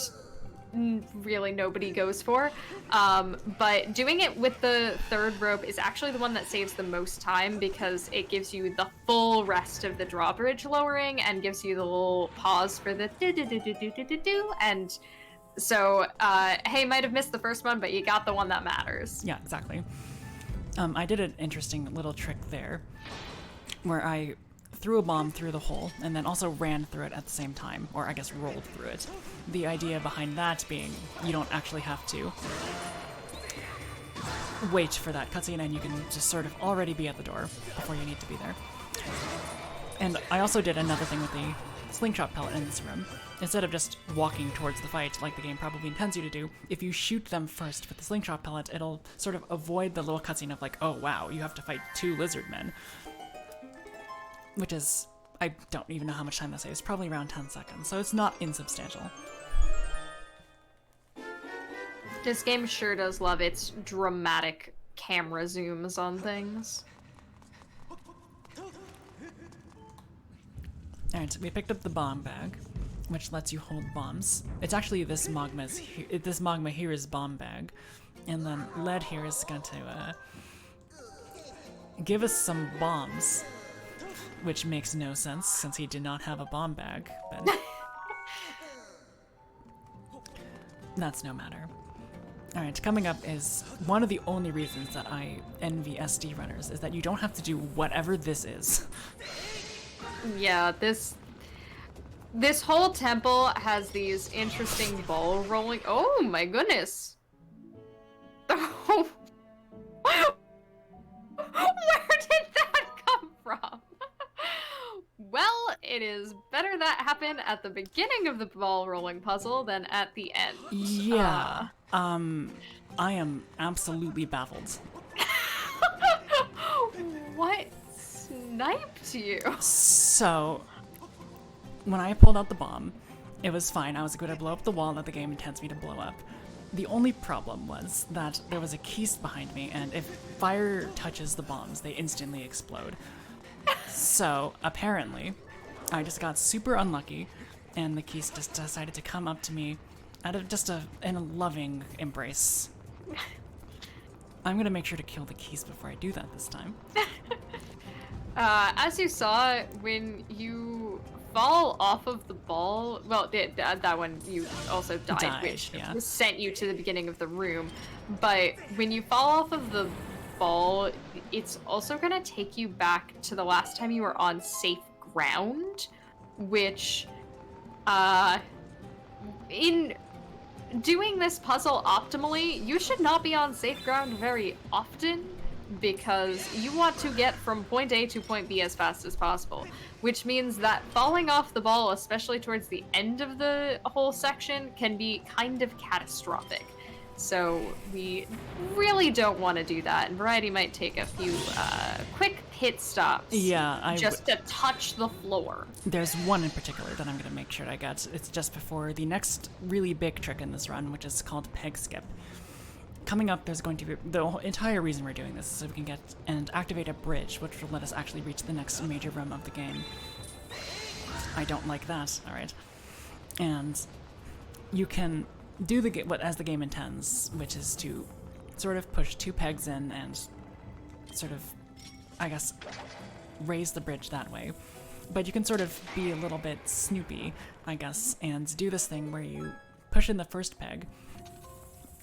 really nobody goes for. But doing it with the third rope is actually the one that saves the most time, because it gives you the full rest of the drawbridge lowering and gives you the little pause for the do-do-do-do-do-do-do. And so, hey, might have missed the first one, but you got the one that matters. Yeah, exactly. I did an interesting little trick there where I threw a bomb through the hole and then also ran through it at the same time, or I guess rolled through it. The idea behind that being you don't actually have to wait for that cutscene, and you can just sort of already be at the door before you need to be there. And I also did another thing with the slingshot pellet in this room. Instead of just walking towards the fight like the game probably intends you to do, if you shoot them first with the slingshot pellet, it'll sort of avoid the little cutscene of like, oh wow, you have to fight 2 lizard men. Which is, I don't even know how much time that saves, probably around 10 seconds, so it's not insubstantial. This game sure does love its dramatic camera zooms on things. Alright, so we picked up the bomb bag, which lets you hold bombs. It's actually this magma here is bomb bag, and then lead here is going to give us some bombs, which makes no sense since he did not have a bomb bag, but that's no matter. Alright, coming up is one of the only reasons that I envy SD runners, is that you don't have to do whatever this is. Yeah, this whole temple has these interesting ball rolling. Oh my goodness! Oh, where did that come from? Well, it is better that happen at the beginning of the ball rolling puzzle than at the end. Yeah. I am absolutely baffled. What sniped you? So, when I pulled out the bomb, it was fine. I was going to blow up the wall that the game intends me to blow up. The only problem was that there was a keyst behind me, and if fire touches the bombs, they instantly explode. So, apparently, I just got super unlucky, and the keyst just decided to come up to me out of just in a loving embrace. I'm gonna make sure to kill the keyst before I do that this time. As you saw, when you fall off of the ball, well, that one you also died, which yeah. sent you to the beginning of the room. But when you fall off of the ball, it's also gonna take you back to the last time you were on safe ground, which, in doing this puzzle optimally, you should not be on safe ground very often, because you want to get from point A to point B as fast as possible, which means that falling off the ball, especially towards the end of the whole section, can be kind of catastrophic. So we really don't want to do that, and Variety might take a few quick pit stops. Yeah, just to touch the floor. There's one in particular that I'm going to make sure I get. It's just before the next really big trick in this run, which is called peg skip. Coming up, there's going to be the entire reason we're doing this is so we can get and activate a bridge, which will let us actually reach the next major room of the game. I don't like that. All right, and you can do what as the game intends, which is to sort of push 2 pegs in and sort of, I guess, raise the bridge that way. But you can sort of be a little bit snoopy, I guess, and do this thing where you push in the first peg,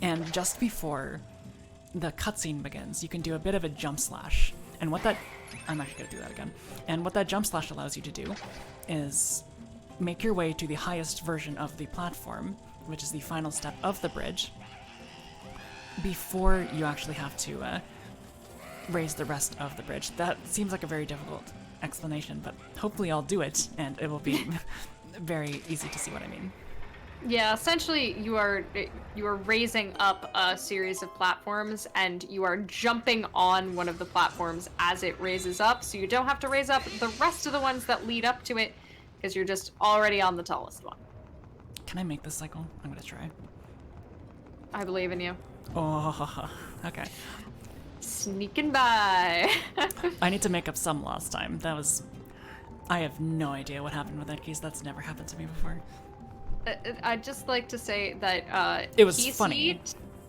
and just before the cutscene begins, you can do a bit of a jump slash. And what that... I'm actually going to do that again. And what that jump slash allows you to do is make your way to the highest version of the platform, which is the final step of the bridge, before you actually have to raise the rest of the bridge. That seems like a very difficult explanation, but hopefully I'll do it, and it will be very easy to see what I mean. Yeah, essentially you are raising up a series of platforms, and you are jumping on one of the platforms as it raises up, so you don't have to raise up the rest of the ones that lead up to it, because you're just already on the tallest one. Can I make this cycle? I'm gonna try. I believe in you. Oh, okay. Sneaking by. I need to make up some lost time. That was... I have no idea what happened with that keys. That's never happened to me before. I'd just like to say that it was funny.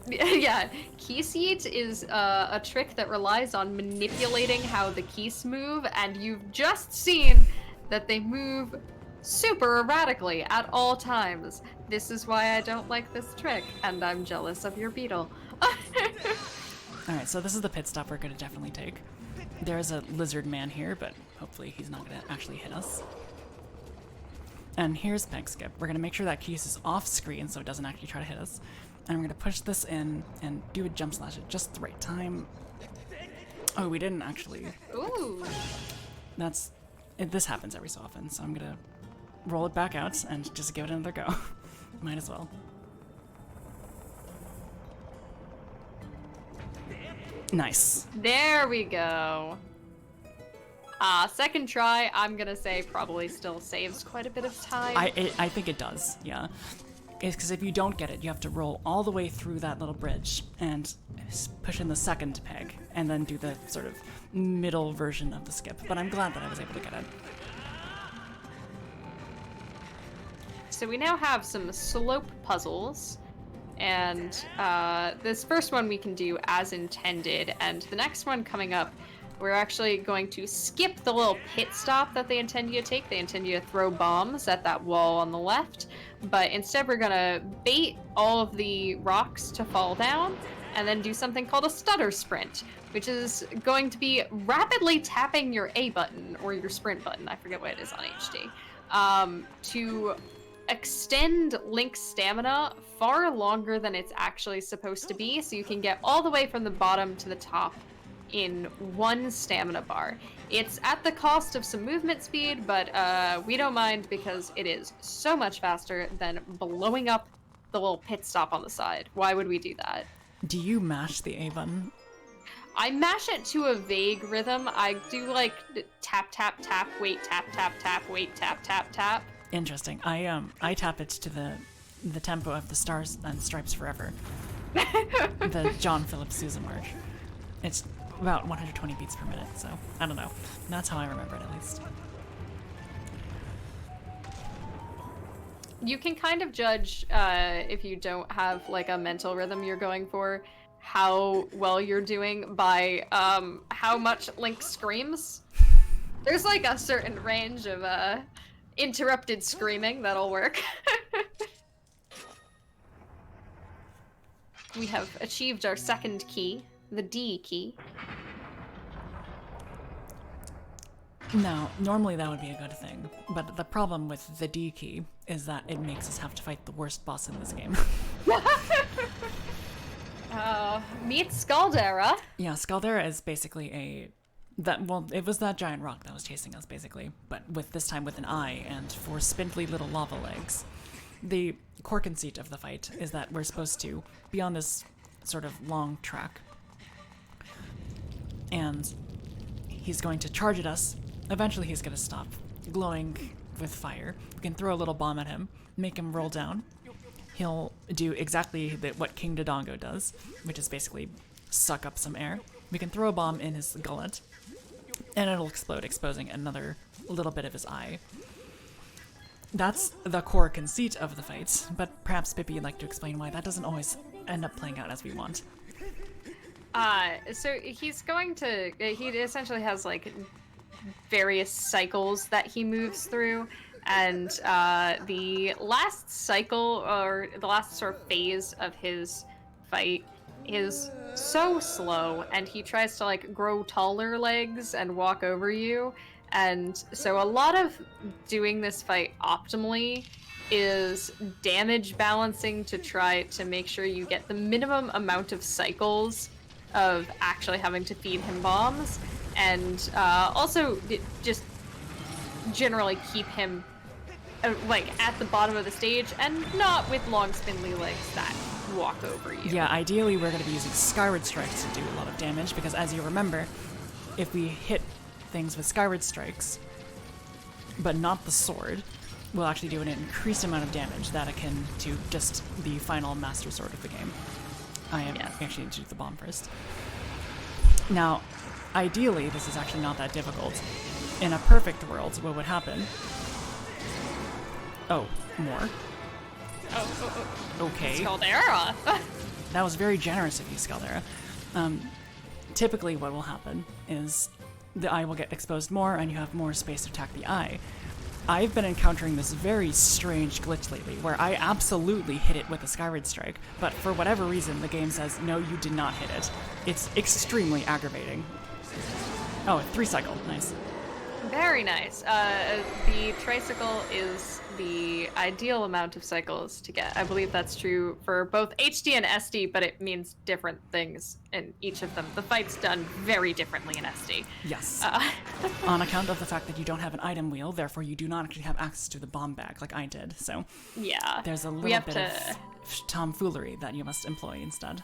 Yeah, key seat is a trick that relies on manipulating how the keys move, and you've just seen that they move super erratically at all times. This is why I don't like this trick, and I'm jealous of your beetle. Alright, so this is the pit stop we're gonna definitely take. There's a lizard man here, but hopefully he's not gonna actually hit us. And here's peg skip. We're gonna make sure that Keys is off screen so it doesn't actually try to hit us. And we're gonna push this in and do a jump slash at just the right time. Oh, we didn't actually. Ooh. This happens every so often, so I'm gonna roll it back out and just give it another go. Might as well. Nice. There we go. Second try, I'm gonna say probably still saves quite a bit of time. I think it does, yeah. It's because if you don't get it, you have to roll all the way through that little bridge and push in the second peg, and then do the sort of middle version of the skip. But I'm glad that I was able to get it. so we now have some slope puzzles, and this first one we can do as intended, and the next one coming up, we're actually going to skip the little pit stop that they intend you to take. They intend you to throw bombs at that wall on the left, but instead we're gonna bait all of the rocks to fall down, and then do something called a stutter sprint, which is going to be rapidly tapping your A button, or your sprint button, I forget what it is on HD, to extend Link's stamina far longer than it's actually supposed to be, so you can get all the way from the bottom to the top in one stamina bar. It's at the cost of some movement speed, but we don't mind because it is so much faster than blowing up the little pit stop on the side. Why would we do that? Do you mash the A button? I mash it to a vague rhythm. I do like tap, tap, tap, wait, tap, tap, tap, wait, tap, tap, tap. Interesting. I tap it to the tempo of the Stars and Stripes Forever. The John Philip Sousa march. It's about 120 beats per minute, so I don't know. That's how I remember it, at least. You can kind of judge, if you don't have like a mental rhythm you're going for, how well you're doing by how much Link screams. There's like a certain range of interrupted screaming that'll work. We have achieved our second key, the D key. Now, normally that would be a good thing, but the problem with the D key is that it makes us have to fight the worst boss in this game. Meet Scaldera. Yeah, Scaldera is basically it was that giant rock that was chasing us, basically, but with this time with an eye and 4 spindly little lava legs. The core conceit of the fight is that we're supposed to be on this sort of long track, and he's going to charge at us. Eventually he's going to stop, glowing with fire. We can throw a little bomb at him, make him roll down. He'll do exactly what King Dodongo does, which is basically suck up some air. We can throw a bomb in his gullet, and it'll explode, exposing another little bit of his eye. That's the core conceit of the fight, but perhaps Pippi would like to explain why that doesn't always end up playing out as we want. So he's going to, he essentially has like various cycles that he moves through, and the last cycle, or the last sort of phase of his fight, is so slow, and he tries to like grow taller legs and walk over you, and so a lot of doing this fight optimally is damage balancing to try to make sure you get the minimum amount of cycles of actually having to feed him bombs, and also just generally keep him like at the bottom of the stage and not with long spindly legs that walk over you. Yeah, ideally we're going to be using Skyward Strikes to do a lot of damage, because as you remember, if we hit things with Skyward Strikes, but not the sword, we'll actually do an increased amount of damage that akin to just the final Master Sword of the game. I actually need to do the bomb first. Now, ideally, this is actually not that difficult. In a perfect world, what would happen... Oh, more? Okay. Scaldera! That was very generous of you, Scaldera. Typically what will happen is the eye will get exposed more and you have more space to attack the eye. I've been encountering this very strange glitch lately where I absolutely hit it with a Skyward Strike, but for whatever reason the game says, no, you did not hit it. It's extremely aggravating. Oh, 3 cycle, nice. Very nice. The tricycle is the ideal amount of cycles to get. I believe that's true for both HD and SD, but it means different things in each of them. The fight's done very differently in SD. Yes. On account of the fact that you don't have an item wheel, therefore you do not actually have access to the bomb bag like I did. So yeah, there's a little bit of tomfoolery that you must employ instead.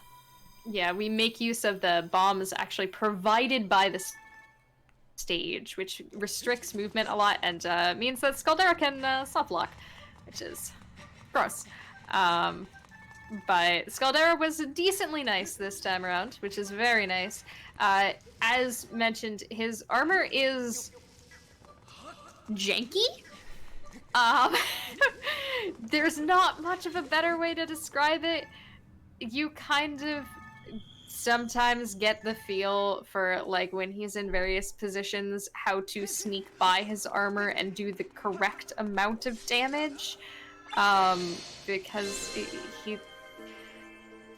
Yeah, we make use of the bombs actually provided by the stage, which restricts movement a lot and means that Scaldera can soft lock, which is gross. But Scaldera was decently nice this time around, which is very nice. As mentioned, his armor is janky. There's not much of a better way to describe it. You kind of sometimes get the feel for, like, when he's in various positions, how to sneak by his armor and do the correct amount of damage. Because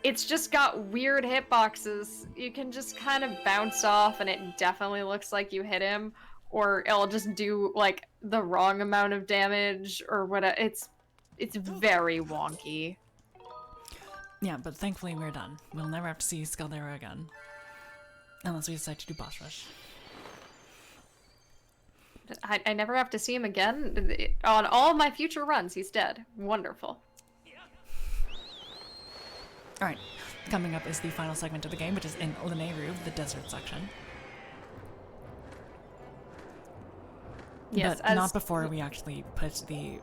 it's just got weird hitboxes. You can just kind of bounce off and it definitely looks like you hit him, or it'll just do, like, the wrong amount of damage, or whatever. It's very wonky. Yeah, but thankfully we're done. We'll never have to see Scaldera again. Unless we decide to do boss rush. I never have to see him again. On all my future runs, he's dead. Wonderful. Alright, coming up is the final segment of the game, which is in Lanayru, the desert section. Yes, but not before we actually put the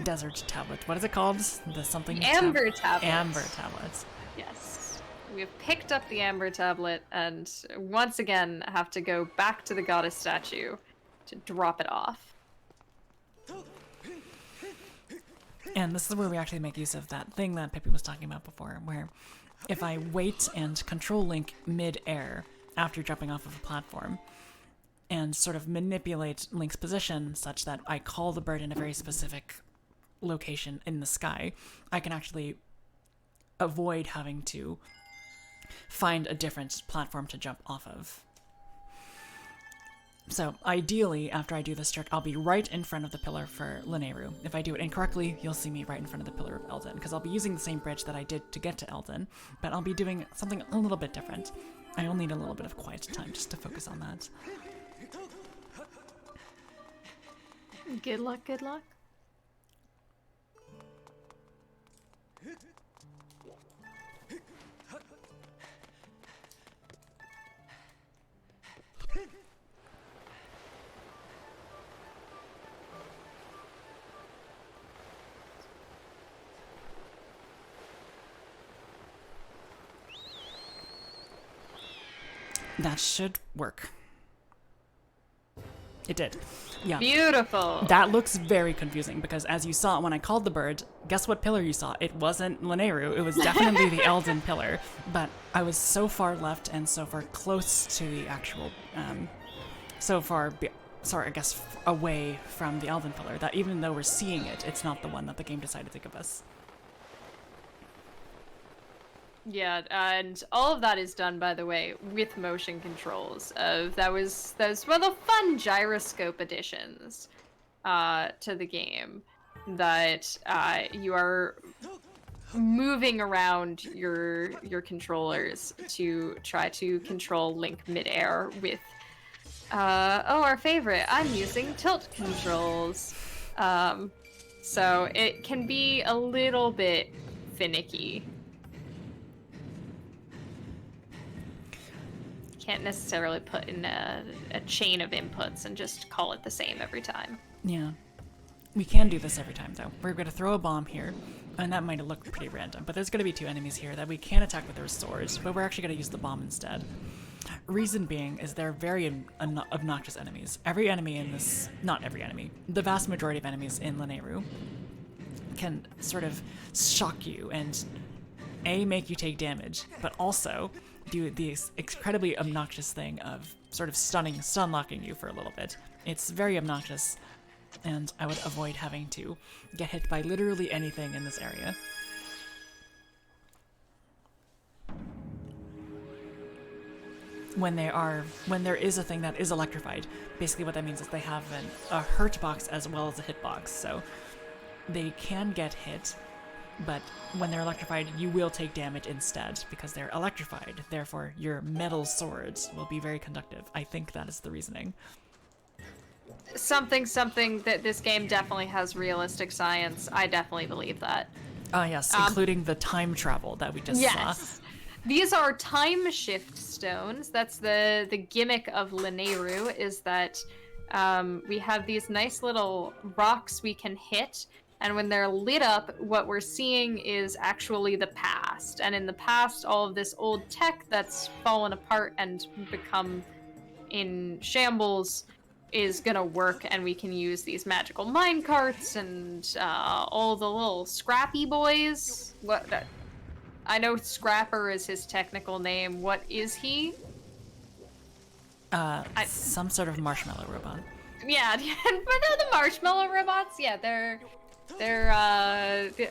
desert tablet. What is it called? The something? Amber tablet. Amber tablets. Yes. We have picked up the Amber tablet and once again have to go back to the goddess statue to drop it off. And this is where we actually make use of that thing that Pippi was talking about before, where if I wait and control Link mid-air after jumping off of a platform, and sort of manipulate Link's position such that I call the bird in a very specific location in the sky, I can actually avoid having to find a different platform to jump off of. So ideally, after I do this trick, I'll be right in front of the pillar for Lanayru. If I do it incorrectly, you'll see me right in front of the pillar of Eldin, because I'll be using the same bridge that I did to get to Eldin, but I'll be doing something a little bit different. I'll need a little bit of quiet time just to focus on that. Good luck, good luck. That should work. It did. Yeah. Beautiful. That looks very confusing because as you saw when I called the bird, guess what pillar you saw? It wasn't Lanayru. It was definitely the Eldin pillar. But I was so far left and so far close to the actual, away from the Eldin pillar that even though we're seeing it, it's not the one that the game decided to give us. Yeah, and all of that is done, by the way, with motion controls. That was one of the fun gyroscope additions to the game. That you are moving around your controllers to try to control Link midair with our favorite. I'm using tilt controls. So it can be a little bit finicky. Can't necessarily put in a chain of inputs and just call it the same every time. Yeah. We can do this every time, though. We're going to throw a bomb here, and that might look pretty random, but there's going to be two enemies here that we can attack with their swords, but we're actually going to use the bomb instead. Reason being is they're very obnoxious enemies. Every enemy in this... Not every enemy. The vast majority of enemies in Lanayru can sort of shock you and, A, make you take damage, but also do the incredibly obnoxious thing of sort of stun-locking you for a little bit. It's very obnoxious, and I would avoid having to get hit by literally anything in this area. When there is a thing that is electrified, basically what that means is they have a hurt box as well as a hit box, so they can get hit, but when they're electrified, you will take damage instead because they're electrified. Therefore, your metal swords will be very conductive. I think that is the reasoning. Something that this game definitely has realistic science. I definitely believe that. Oh yes, including the time travel that we just saw. These are time shift stones. That's the gimmick of Lanayru, is that we have these nice little rocks we can hit, and when they're lit up, what we're seeing is actually the past. And in the past, all of this old tech that's fallen apart and become in shambles is gonna work, and we can use these magical mine carts and all the little scrappy boys. I know Scrapper is his technical name. What is he? Some sort of marshmallow robot. Yeah, but the marshmallow robots, yeah, they're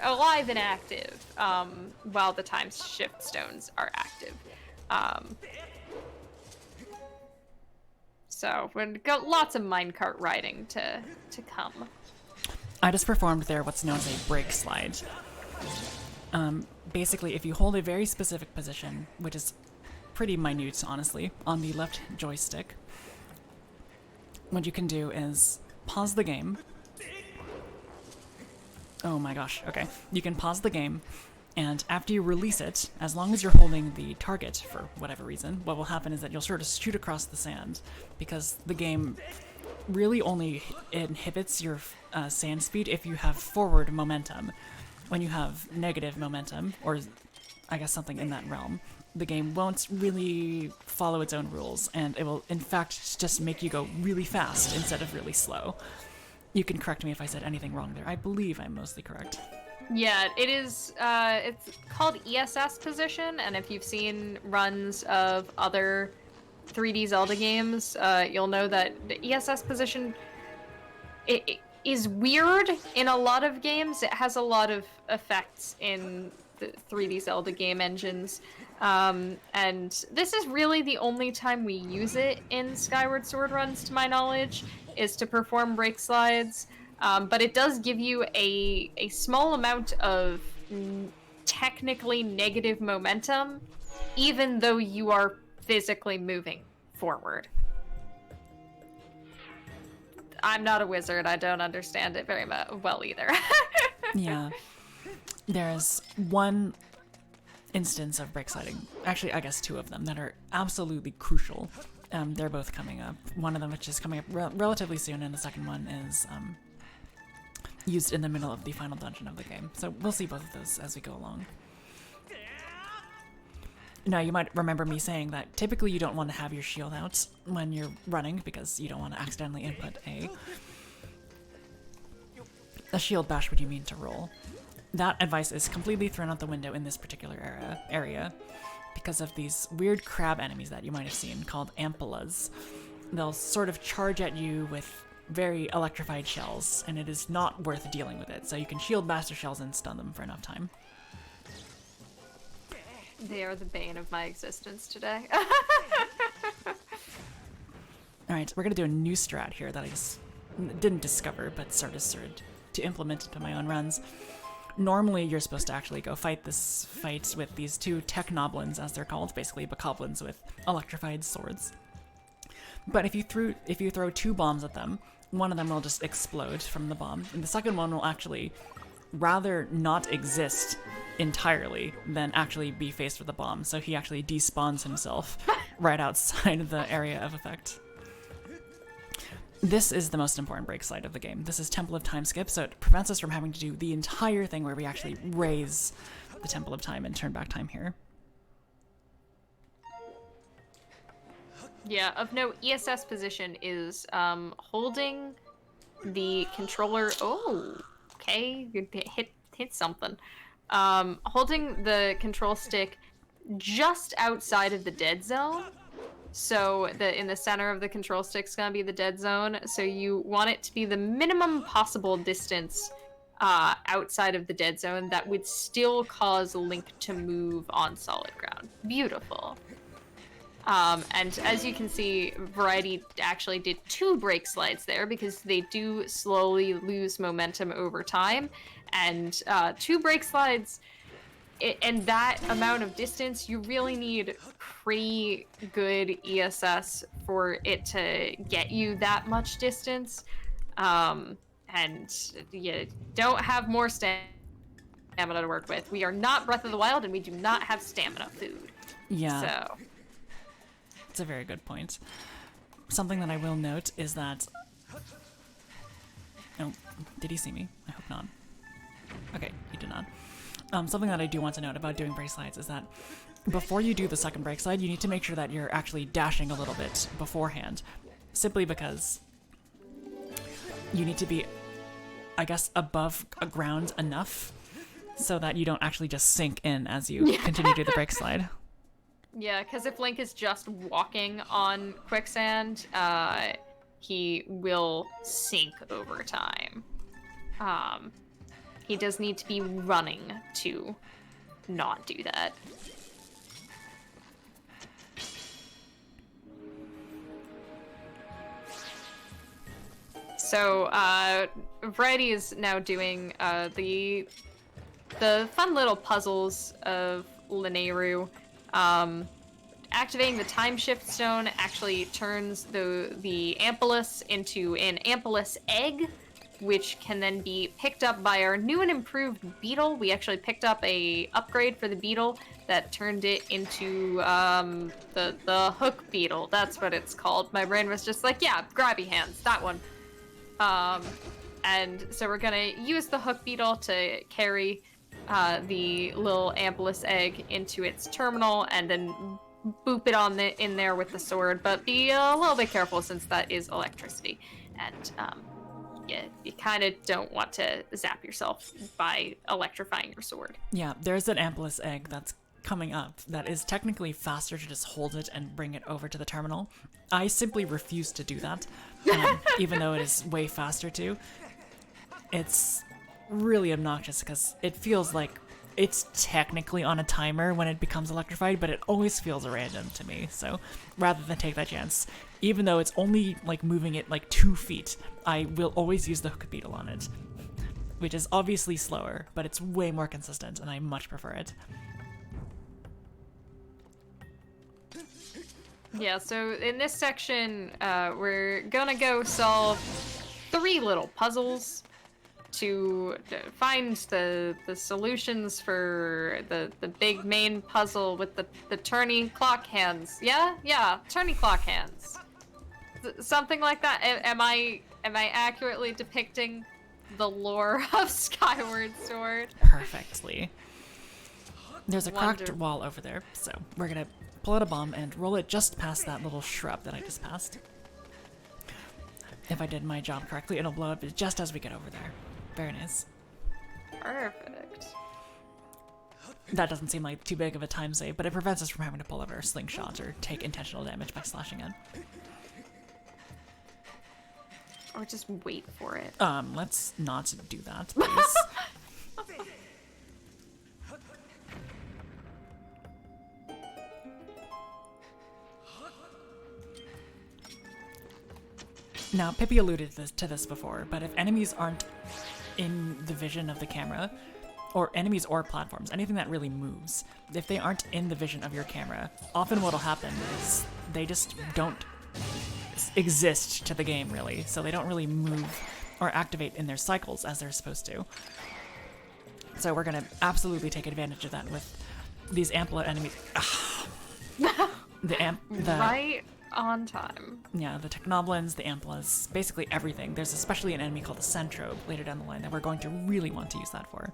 alive and active, while the time shift stones are active. So we've got lots of minecart riding to come. I just performed there what's known as a break slide. Basically, if you hold a very specific position, which is pretty minute, honestly, on the left joystick, what you can do is pause the game. Oh my gosh, okay. You can pause the game, and after you release it, as long as you're holding the target for whatever reason, what will happen is that you'll sort of shoot across the sand, because the game really only inhibits your sand speed if you have forward momentum. When you have negative momentum, or I guess something in that realm, the game won't really follow its own rules, and it will, in fact, just make you go really fast instead of really slow. You can correct me if I said anything wrong there. I believe I'm mostly correct. Yeah, it is, it's called ESS position, and if you've seen runs of other 3D Zelda games, you'll know that the ESS position it is weird in a lot of games. It has a lot of effects in the 3D Zelda game engines. And this is really the only time we use it in Skyward Sword runs, to my knowledge, is to perform break slides. But it does give you a small amount of technically negative momentum, even though you are physically moving forward. I'm not a wizard. I don't understand it very well either. Yeah. There's one instance of break sliding, actually I guess two of them, that are absolutely crucial. They're both coming up. One of them which is coming up relatively soon, and the second one is used in the middle of the final dungeon of the game. So we'll see both of those as we go along. Now, you might remember me saying that typically you don't want to have your shield out when you're running because you don't want to accidentally input a shield bash when you mean to roll. That advice is completely thrown out the window in this particular area because of these weird crab enemies that you might have seen called ampulas. They'll sort of charge at you with very electrified shells, and it is not worth dealing with it, so you can shield bash their shells and stun them for enough time. They are the bane of my existence today. Alright, we're gonna do a new strat here that I just didn't discover, but started to implement into my own runs. Normally, you're supposed to actually go fight this fight with these two technoblins, as they're called, basically bokoblins with electrified swords. But if you throw two bombs at them, one of them will just explode from the bomb, and the second one will actually rather not exist entirely than actually be faced with a bomb. So he actually despawns himself right outside of the area of effect. This is the most important break slide of the game. This is Temple of Time skip, so it prevents us from having to do the entire thing where we actually raise the Temple of Time and turn back time here. Yeah, of note, ESS position is holding the controller. Oh, okay, you hit something. Holding the control stick just outside of the dead zone. So in the center of the control stick is gonna be the dead zone. So you want it to be the minimum possible distance outside of the dead zone that would still cause Link to move on solid ground. Beautiful. And as you can see, Variety actually did two break slides there because they do slowly lose momentum over time. And two break slides and that amount of distance, you really need pretty good ESS for it to get you that much distance. And you don't have more stamina to work with. We are not Breath of the Wild, and we do not have stamina food. Yeah. So it's a very good point. Something that I will note is that... Oh, did he see me? I hope not. Okay, he did not. Something that I do want to note about doing break slides is that before you do the second break slide, you need to make sure that you're actually dashing a little bit beforehand. Simply because you need to be, I guess, above ground enough so that you don't actually just sink in as you continue to do the brake slide. Yeah, because if Link is just walking on quicksand, he will sink over time. He does need to be running to not do that. So, Variety is now doing the fun little puzzles of Lineru. Activating the time shift stone actually turns the Ampulus into an Ampulus egg, which can then be picked up by our new and improved beetle. We actually picked up a upgrade for the beetle that turned it into the hook beetle. That's what it's called. My brain was just like, yeah, grabby hands, that one. And so we're gonna use the hook beetle to carry the little Ampulus egg into its terminal and then boop it in there with the sword, but be a little bit careful since that is electricity. And you kind of don't want to zap yourself by electrifying your sword. Yeah, there's an Ampulus egg that's coming up that is technically faster to just hold it and bring it over to the terminal. I simply refuse to do that, even though it is way faster too. It's really obnoxious because it feels like it's technically on a timer when it becomes electrified, but it always feels random to me. So rather than take that chance, even though it's only like moving it like 2 feet, I will always use the hook beetle on it, which is obviously slower, but it's way more consistent and I much prefer it. Yeah, so in this section, we're gonna go solve 3 little puzzles to find the solutions for the big main puzzle with the turning clock hands. Yeah, turning clock hands. Something like that. Am I accurately depicting the lore of Skyward Sword? Perfectly. There's a cracked Wonderful. wall over there, so we're gonna pull out a bomb and roll it just past that little shrub that I just passed. If I did my job correctly, it'll blow up just as we get over there. Very nice. Perfect. That doesn't seem like too big of a time save, but it prevents us from having to pull out our slingshot or take intentional damage by slashing in. Or just wait for it. Let's not do that, please. Now, Pippi alluded to this before, but if enemies aren't in the vision of the camera, or enemies or platforms, anything that really moves, if they aren't in the vision of your camera, often what'll happen is they just don't exist to the game, really, so they don't really move or activate in their cycles as they're supposed to. So we're gonna absolutely take advantage of that with these Ampula enemies. Right on time. Yeah, the Technoblins, the Ampulas, basically everything. There's especially an enemy called the Centrobe later down the line that we're going to really want to use that for.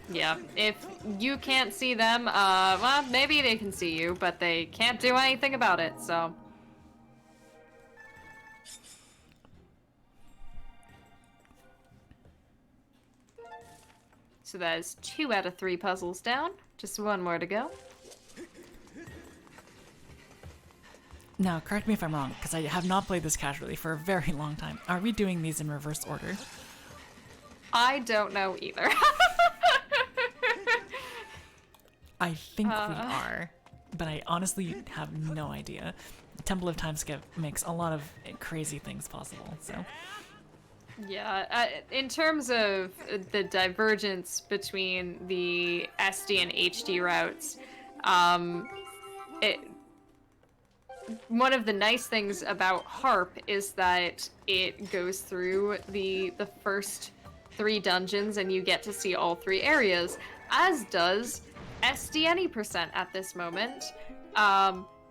Yeah, if you can't see them, well, maybe they can see you, but they can't do anything about it, so... So that is 2 out of 3 puzzles down. Just 1 more to go. Now, correct me if I'm wrong, because I have not played this casually for a very long time. Are we doing these in reverse order? I don't know either. I think we are, but I honestly have no idea. Temple of Time Skip makes a lot of crazy things possible, so... Yeah, in terms of the divergence between the SD and HD routes, one of the nice things about Harp is that it goes through the first 3 dungeons and you get to see all 3 areas, as does SD Any% at this moment.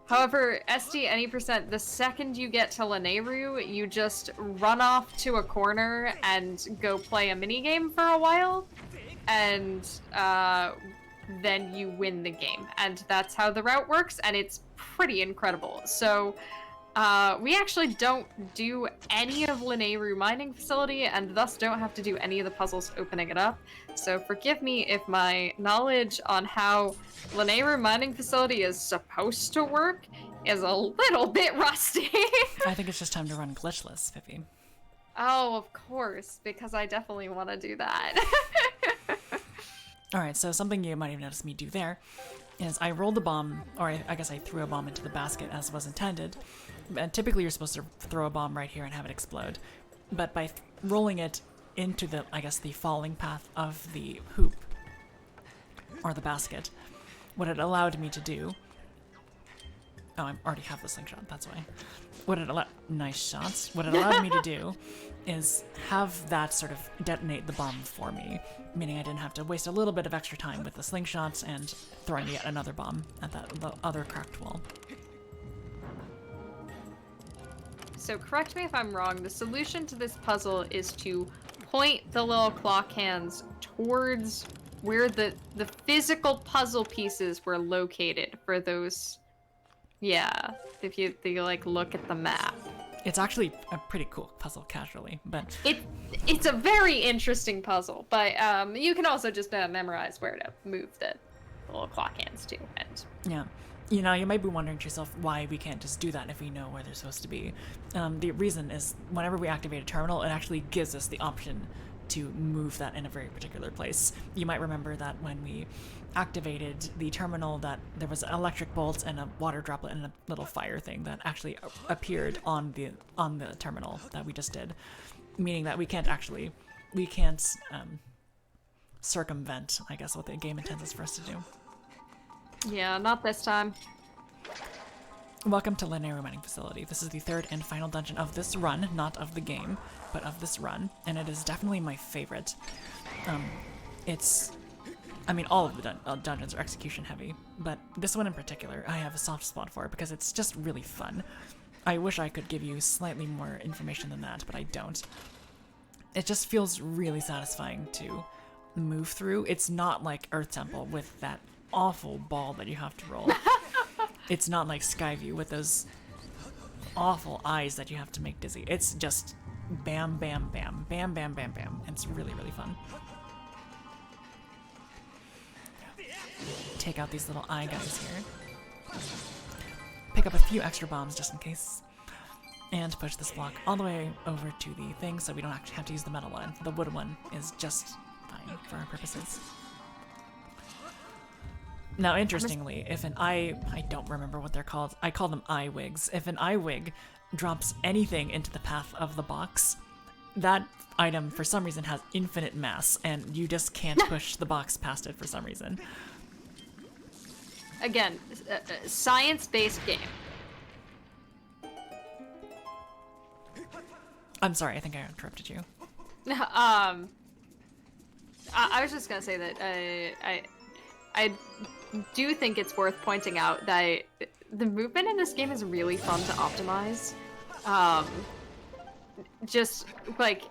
However, SD Any%, the second you get to Lineru, you just run off to a corner and go play a minigame for a while, and then you win the game. And that's how the route works, and it's pretty incredible. So We actually don't do any of Linearu Mining Facility, and thus don't have to do any of the puzzles opening it up. So forgive me if my knowledge on how Linearu Mining Facility is supposed to work is a little bit rusty. I think it's just time to run glitchless, Pippi. Oh, of course, because I definitely want to do that. Alright, so something you might have noticed me do there is I rolled the bomb, or I guess I threw a bomb into the basket as was intended. And typically you're supposed to throw a bomb right here and have it explode. But by rolling it into the, I guess, the falling path of the hoop, or the basket, what it allowed me to do... Oh, I already have the slingshot, that's why. Nice shots. What it allowed me to do is have that sort of detonate the bomb for me, meaning I didn't have to waste a little bit of extra time with the slingshots and throwing yet another bomb at the other cracked wall. So correct me if I'm wrong, the solution to this puzzle is to point the little clock hands towards where the physical puzzle pieces were located for those... Yeah, if you like look at the map. It's actually a pretty cool puzzle, casually, but... It's a very interesting puzzle, but you can also just memorize where to move the little clock hands to. And... Yeah. You know, you might be wondering to yourself why we can't just do that if we know where they're supposed to be. The reason is whenever we activate a terminal, it actually gives us the option to move that in a very particular place. You might remember that when we activated the terminal that there was electric bolts and a water droplet and a little fire thing that actually appeared on the terminal that we just did, meaning that we can't circumvent, I guess, what the game intends us for us to do. Yeah, not this time. Welcome to Linearu Mining Facility. This is the third and final dungeon of this run, not of the game, but of this run, and it is definitely my favorite. I mean, all of the dungeons are execution heavy, but this one in particular I have a soft spot for because it's just really fun. I wish I could give you slightly more information than that, but I don't. It just feels really satisfying to move through. It's not like Earth Temple with that awful ball that you have to roll. It's not like Skyview with those awful eyes that you have to make dizzy. It's just bam, bam, bam, bam, bam, bam, bam. It's really, really fun. Take out these little eye guys here. Pick up a few extra bombs just in case. And push this block all the way over to the thing so we don't actually have to use the metal one. The wood one is just fine for our purposes. Now, interestingly, if an I don't remember what they're called. I call them eye wigs. If an eye wig drops anything into the path of the box, that item for some reason has infinite mass, and you just can't push the box past it for some reason. Again, science-based game. I'm sorry, I think I interrupted you. I was just gonna say that I do think it's worth pointing out that the movement in this game is really fun to optimize. Just like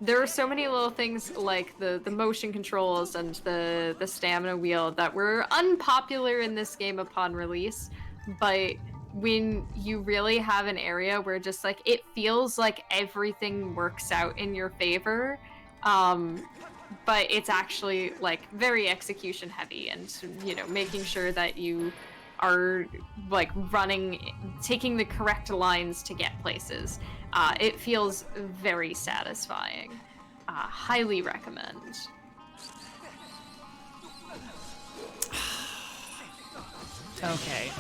there are so many little things like the motion controls and the stamina wheel that were unpopular in this game upon release, but when you really have an area where just like it feels like everything works out in your favor, but it's actually like very execution heavy, and you know, making sure that you are like taking the correct lines to get places. It feels very satisfying. Highly recommend. Okay.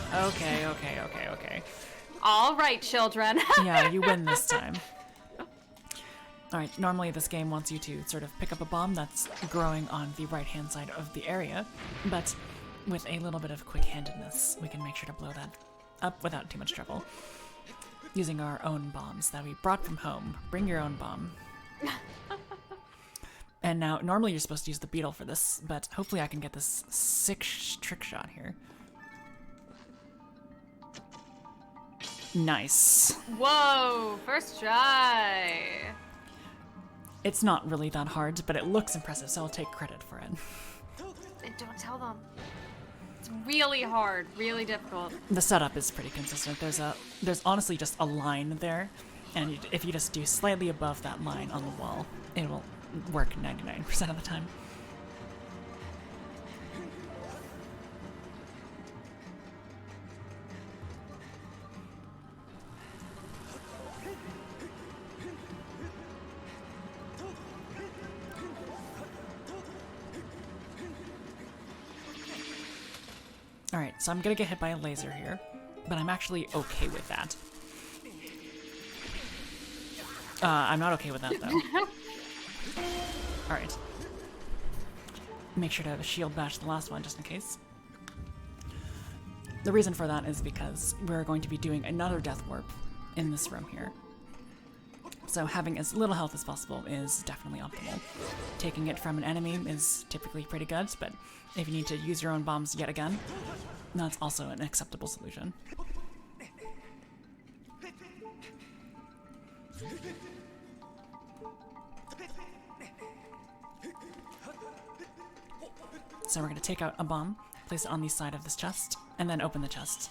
All right, children. Yeah, you win this time. Alright, normally this game wants you to sort of pick up a bomb that's growing on the right-hand side of the area, but with a little bit of quick-handedness, we can make sure to blow that up without too much trouble. Using our own bombs that we brought from home. Bring your own bomb. And now, normally you're supposed to use the beetle for this, but hopefully I can get this sick trick shot here. Nice. Whoa, first try. It's not really that hard, but it looks impressive, so I'll take credit for it. And don't tell them. It's It's really hard, really difficult. The setup is pretty consistent. There's honestly just a line there, and if you just do slightly above that line on the wall, it will work 99% of the time. Alright, so I'm gonna get hit by a laser here, but I'm actually okay with that. I'm not okay with that, though. Alright. Make sure to shield bash the last one, just in case. The reason for that is because we're going to be doing another death warp in this room here. So having as little health as possible is definitely optimal. Taking it from an enemy is typically pretty good, but if you need to use your own bombs yet again, that's also an acceptable solution. So we're going to take out a bomb, place it on the side of this chest, and then open the chest,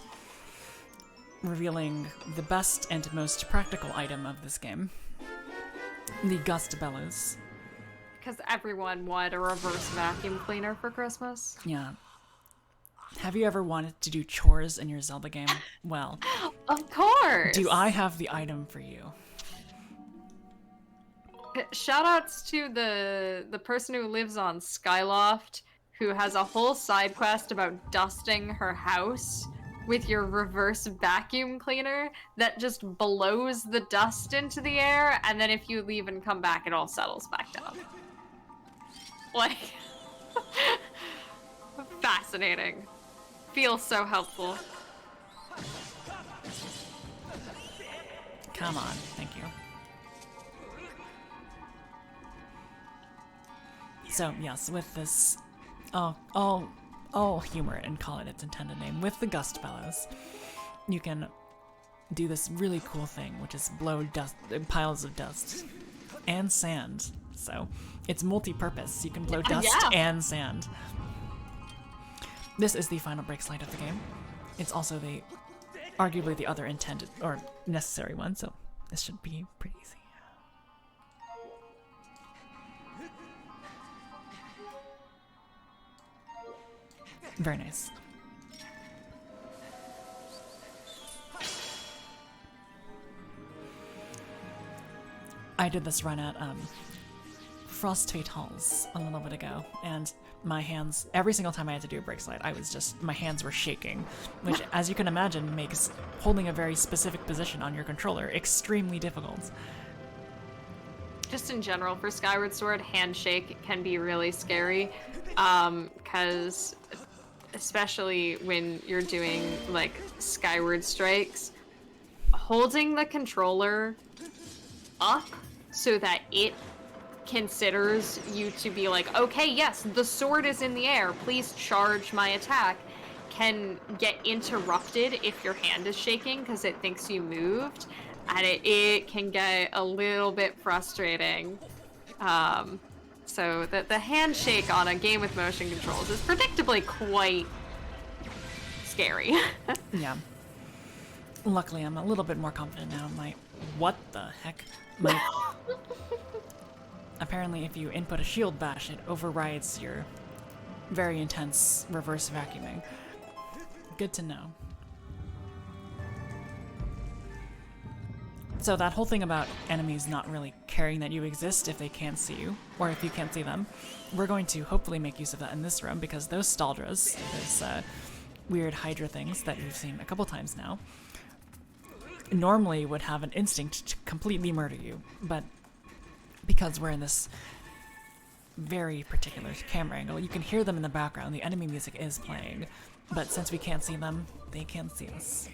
revealing the best and most practical item of this game. The Gust Bellows. Because everyone wanted a reverse vacuum cleaner for Christmas. Yeah. Have you ever wanted to do chores in your Zelda game? Well, of course! do I have the item for you? Shoutouts to the person who lives on Skyloft, who has a whole side quest about dusting her house with your reverse vacuum cleaner that just blows the dust into the air, and then if you leave and come back, it all settles back down. Like, fascinating. Feels so helpful. Come on, thank you. So, yes, with this, I'll humor it and call it its intended name. With the Gust Bellows, you can do this really cool thing, which is blow dust, piles of dust and sand. So it's multi-purpose. You can blow dust and sand. This is the final break slide of the game. It's also arguably the other intended or necessary one, so this should be pretty easy. Very nice. I did this run at Frostfate Halls a little bit ago, and my hands, every single time I had to do a break slide, my hands were shaking, which, as you can imagine, makes holding a very specific position on your controller extremely difficult. Just in general, for Skyward Sword, handshake can be really scary, because especially when you're doing, like, Skyward strikes, holding the controller up so that it considers you to be like, okay, yes, the sword is in the air, please charge my attack, can get interrupted if your hand is shaking because it thinks you moved, and it can get a little bit frustrating. So the handshake on a game with motion controls is predictably quite scary. Yeah. Luckily, I'm a little bit more confident now. What the heck? Apparently, if you input a shield bash, it overrides your very intense reverse vacuuming. Good to know. So that whole thing about enemies not really caring that you exist if they can't see you, or if you can't see them, we're going to hopefully make use of that in this room, because those Staldras, those weird Hydra things that we've seen a couple times now, normally would have an instinct to completely murder you, but because we're in this very particular camera angle, you can hear them in the background, the enemy music is playing, but since we can't see them, they can't see us.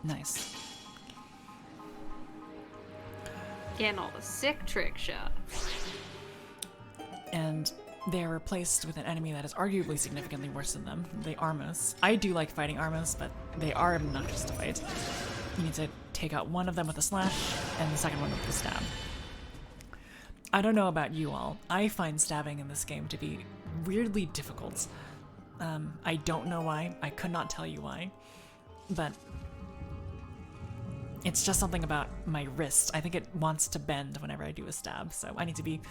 Nice. Getting all the sick trick shots. And they're replaced with an enemy that is arguably significantly worse than them, the Armos. I do like fighting Armos, but they are obnoxious to fight. You need to take out one of them with a slash, and the second one with a stab. I don't know about you all. I find stabbing in this game to be weirdly difficult. I don't know why. I could not tell you why. But it's just something about my wrist. I think it wants to bend whenever I do a stab, so I need to be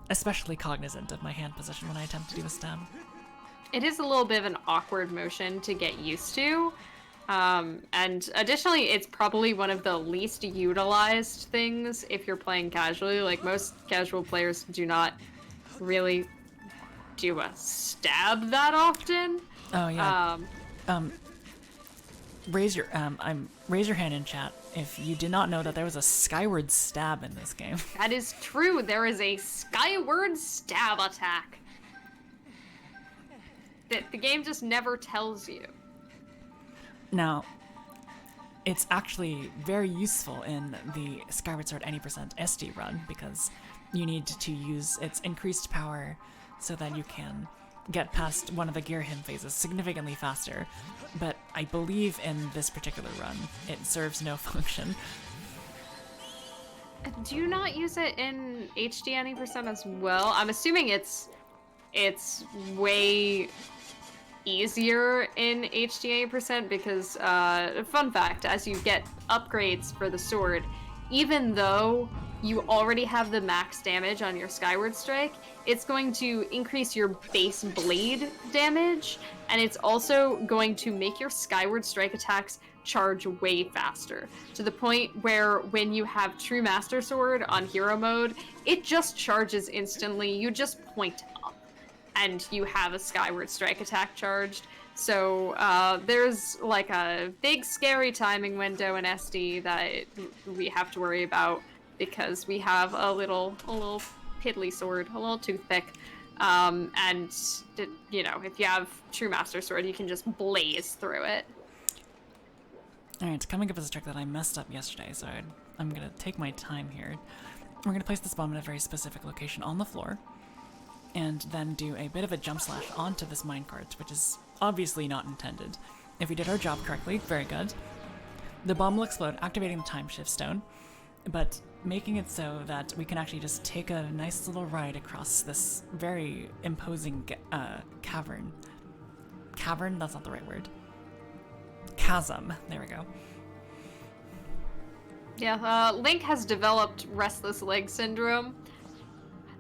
especially cognizant of my hand position when I attempt to do a stab. It is a little bit of an awkward motion to get used to. And additionally, it's probably one of the least utilized things if you're playing casually. Like, most casual players do not really do a stab that often. Oh yeah. Raise your hand in chat if you did not know that there was a skyward stab in this game. That is true. There is a skyward stab attack. The game just never tells you. Now, it's actually very useful in the Skyward Sword any % SD run because you need to use its increased power so that you can get past one of the gear him phases significantly faster. But I believe in this particular run, it serves no function. Do you not use it in HD any % as well? I'm assuming it's way easier in HD 80% because, fun fact, as you get upgrades for the sword, even though you already have the max damage on your Skyward Strike, it's going to increase your base blade damage, and it's also going to make your Skyward Strike attacks charge way faster, to the point where when you have True Master Sword on hero mode, it just charges instantly. You just point up and you have a Skyward Strike attack charged. So there's like a big scary timing window in SD that we have to worry about because we have a little piddly sword, a little toothpick. And you know, if you have True Master Sword, you can just blaze through it. Alright, coming up as a trick that I messed up yesterday, so I'm gonna take my time here. We're gonna place this bomb in a very specific location on the floor, and then do a bit of a jump slash onto this minecart, which is obviously not intended. If we did our job correctly, very good. The bomb will explode, activating the time shift stone, but making it so that we can actually just take a nice little ride across this very imposing cavern. Cavern? That's not the right word. Chasm. There we go. Yeah, Link has developed restless leg syndrome.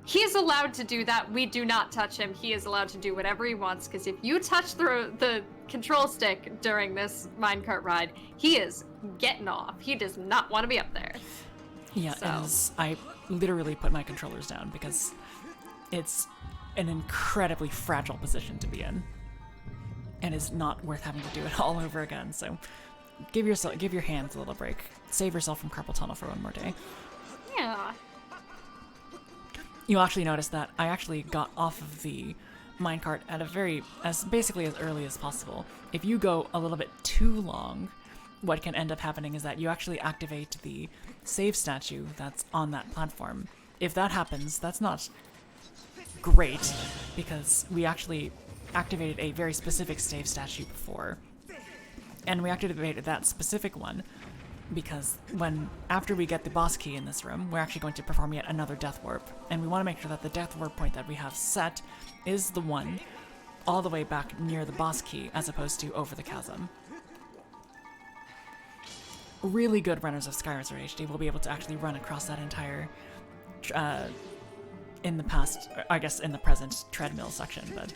He is allowed to do that. We do not touch him. He is allowed to do whatever he wants, because if you touch the control stick during this minecart ride, he is getting off. He does not want to be up there. Yeah, so. I literally put my controllers down because it's an incredibly fragile position to be in, and it's not worth having to do it all over again. So give your hands a little break. Save yourself from carpal tunnel for one more day. Yeah. You'll actually notice that I actually got off of the minecart at basically as early as possible. If you go a little bit too long, what can end up happening is that you actually activate the save statue that's on that platform. If that happens, that's not great, because we actually activated a very specific save statue before, and we activated that specific one because after we get the boss key in this room, we're actually going to perform yet another death warp, and we want to make sure that the death warp point that we have set is the one all the way back near the boss key as opposed to over the chasm. Really good runners of Skyward Sword HD will be able to actually run across that entire in the present treadmill section, but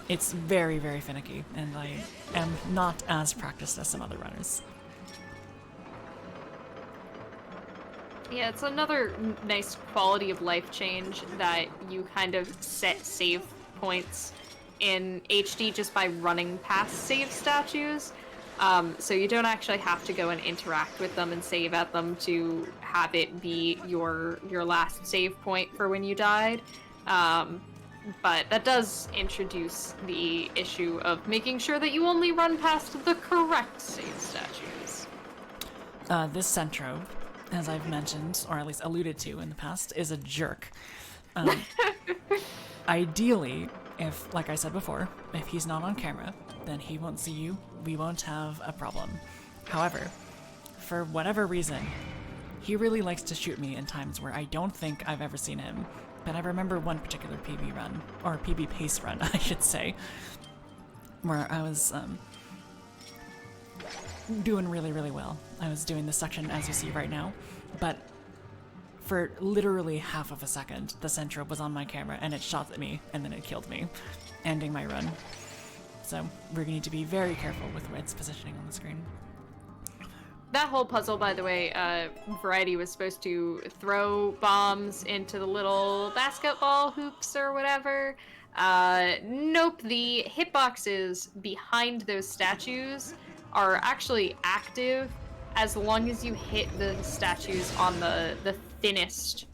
it's very, very finicky, and I am not as practiced as some other runners. Yeah, it's another nice quality of life change that you kind of set save points in HD just by running past save statues. So you don't actually have to go and interact with them and save at them to have it be your last save point for when you died. But that does introduce the issue of making sure that you only run past the correct save statues. This Centro, as I've mentioned, or at least alluded to in the past, is a jerk. Ideally, if, like I said before, if he's not on camera, then he won't see you, we won't have a problem. However, for whatever reason, he really likes to shoot me in times where I don't think I've ever seen him. But I remember one particular PB run, or PB pace run, I should say, where I was doing really, really well. I was doing the section as you see right now, but for literally half of a second, the Centro was on my camera and it shot at me and then it killed me, ending my run. So we're going to need to be very careful with its positioning on the screen. That whole puzzle, by the way, Variety was supposed to throw bombs into the little basketball hoops or whatever. Nope, the hitboxes behind those statues are actually active as long as you hit the statues on the thinnest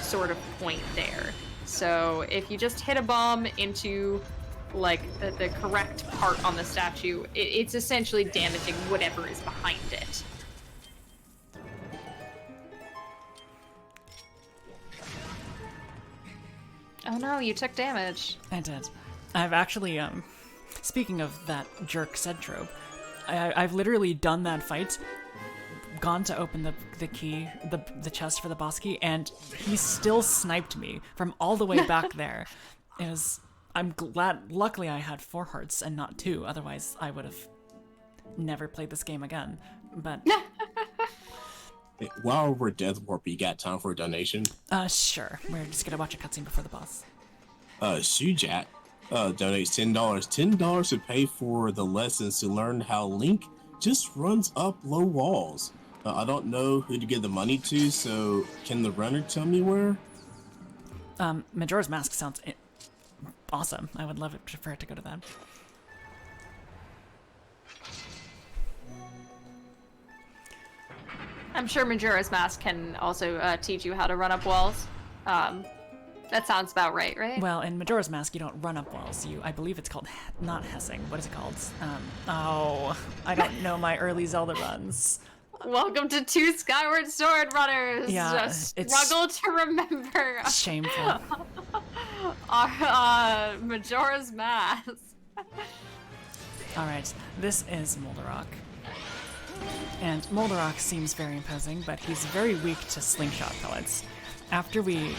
sort of point there. So if you just hit a bomb into like the correct part on the statue, it's essentially damaging whatever is behind it. Oh no, you took damage. I did. I've actually, speaking of that jerk Centro, I've literally done that fight, gone to open the key, the chest for the boss key, and he still sniped me from all the way back there. I'm glad, luckily I had 4 hearts and not 2, otherwise I would have never played this game again, but... While we're Death Warp, you got time for a donation? Sure. We're just gonna watch a cutscene before the boss. Shujat donates $10. $10 to pay for the lessons to learn how Link just runs up low walls. I don't know who to give the money to, so can the runner tell me where? Majora's Mask sounds awesome. I would love it for it to go to that. I'm sure Majora's Mask can also teach you how to run up walls. That sounds about right, right? Well, in Majora's Mask, you don't run up walls. I believe it's called, not hessing. What is it called? I don't know my early Zelda runs. Welcome to 2 Skyward Sword runners. Yeah, Just it's struggle to remember. Shameful. Our Majora's Mask. All right, this is Moldarok. And Moldarok seems very imposing, but he's very weak to slingshot pellets. After we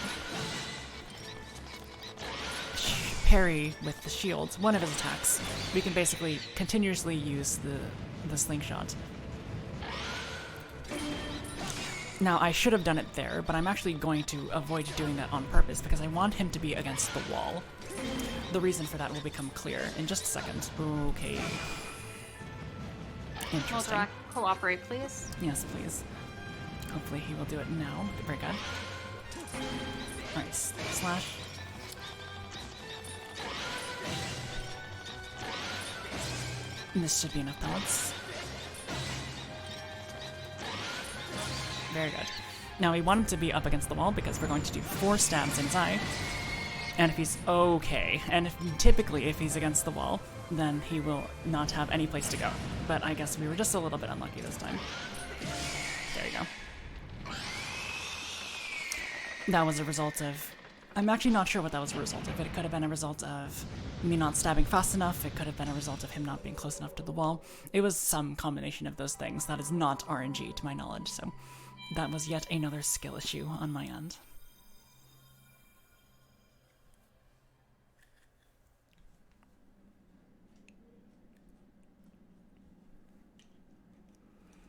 parry with the shield, one of his attacks, we can basically continuously use the slingshot. Now, I should have done it there, but I'm actually going to avoid doing that on purpose because I want him to be against the wall. The reason for that will become clear in just a second. Okay. Interesting. Moldarok, cooperate, please. Yes, please. Hopefully he will do it now. Very good. Alright, slash. And this should be enough pellets. Very good. Now we want him to be up against the wall because we're going to do 4 stabs inside. And if he's okay, and typically if he's against the wall, then he will not have any place to go. But I guess we were just a little bit unlucky this time. There you go. That was a result of... I'm actually not sure what that was a result of. It could have been a result of me not stabbing fast enough. It could have been a result of him not being close enough to the wall. It was some combination of those things. That is not RNG to my knowledge, so that was yet another skill issue on my end.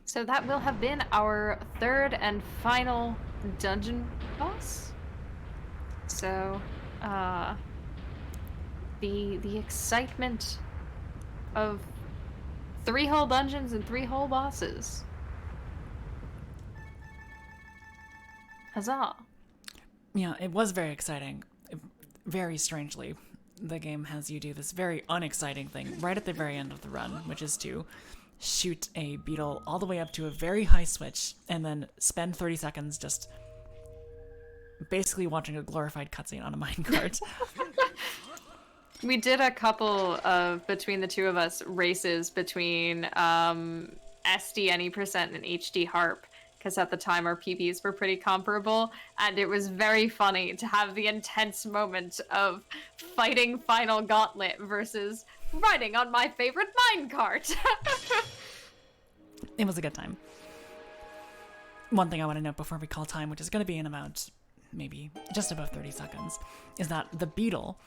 So that will have been our 3rd and final dungeon boss. So, the excitement of 3 whole dungeons and 3 whole bosses. Huzzah! Yeah, it was very exciting. Very strangely, the game has you do this very unexciting thing right at the very end of the run, which is to shoot a beetle all the way up to a very high switch and then spend 30 seconds just basically watching a glorified cutscene on a minecart. We did a couple of, between the 2 of us, races between SD Any% and HD Harp, because at the time our PBs were pretty comparable, and it was very funny to have the intense moment of fighting Final Gauntlet versus riding on my favorite minecart. It was a good time. one thing I want to note before we call time, which is going to be in about maybe just above 30 seconds, is that the beetle,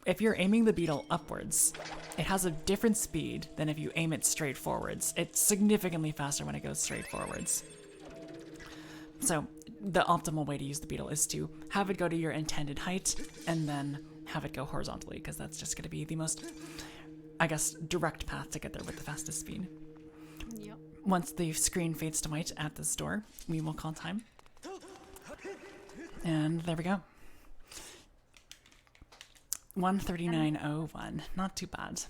if you're aiming the beetle upwards, it has a different speed than if you aim it straight forwards. It's significantly faster when it goes straight forwards. So the optimal way to use the beetle is to have it go to your intended height and then have it go horizontally, because that's just going to be the most, I guess, direct path to get there with the fastest speed. Yep. Once the screen fades to white at this door, we will call time. And there we go. 1:39:01. Not too bad.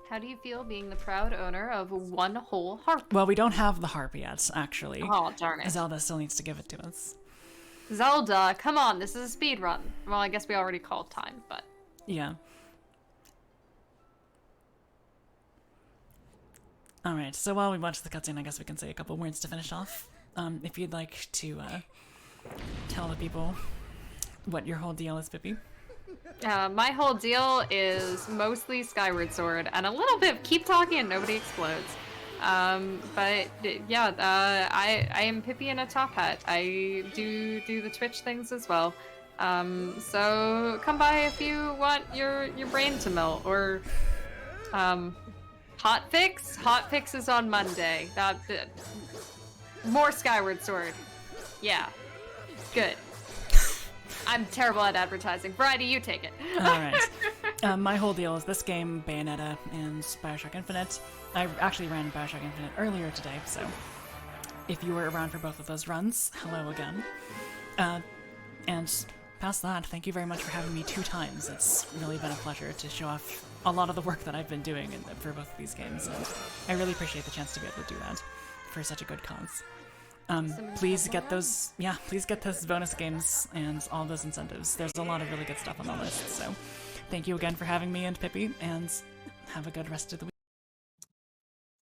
How do you feel being the proud owner of one whole harp? Well, we don't have the harp yet, actually. Oh, darn it. Zelda still needs to give it to us. Zelda, come on, this is a speed run. Well, I guess we already called time, but... Yeah. Alright, so while we watch the cutscene, I guess we can say a couple words to finish off. If you'd like to tell the people what your whole deal is, Pippi. My whole deal is mostly Skyward Sword and a little bit of keep talking and nobody explodes. But yeah, I am Pippi in a top hat. I do the Twitch things as well. So come by if you want your brain to melt, or Hotfix. Hotfix is on Monday. More Skyward Sword. Yeah, good. I'm terrible at advertising. Variety, you take it. Alright. My whole deal is this game, Bayonetta, and Bioshock Infinite. I actually ran Bioshock Infinite earlier today, so if you were around for both of those runs, hello again. And past that, thank you very much for having me 2 times. It's really been a pleasure to show off a lot of the work that I've been doing for both of these games, and I really appreciate the chance to be able to do that for such a good cause. Please get those bonus games and all those incentives. There's a lot of really good stuff on the list, so thank you again for having me and Pippi, and have a good rest of the week.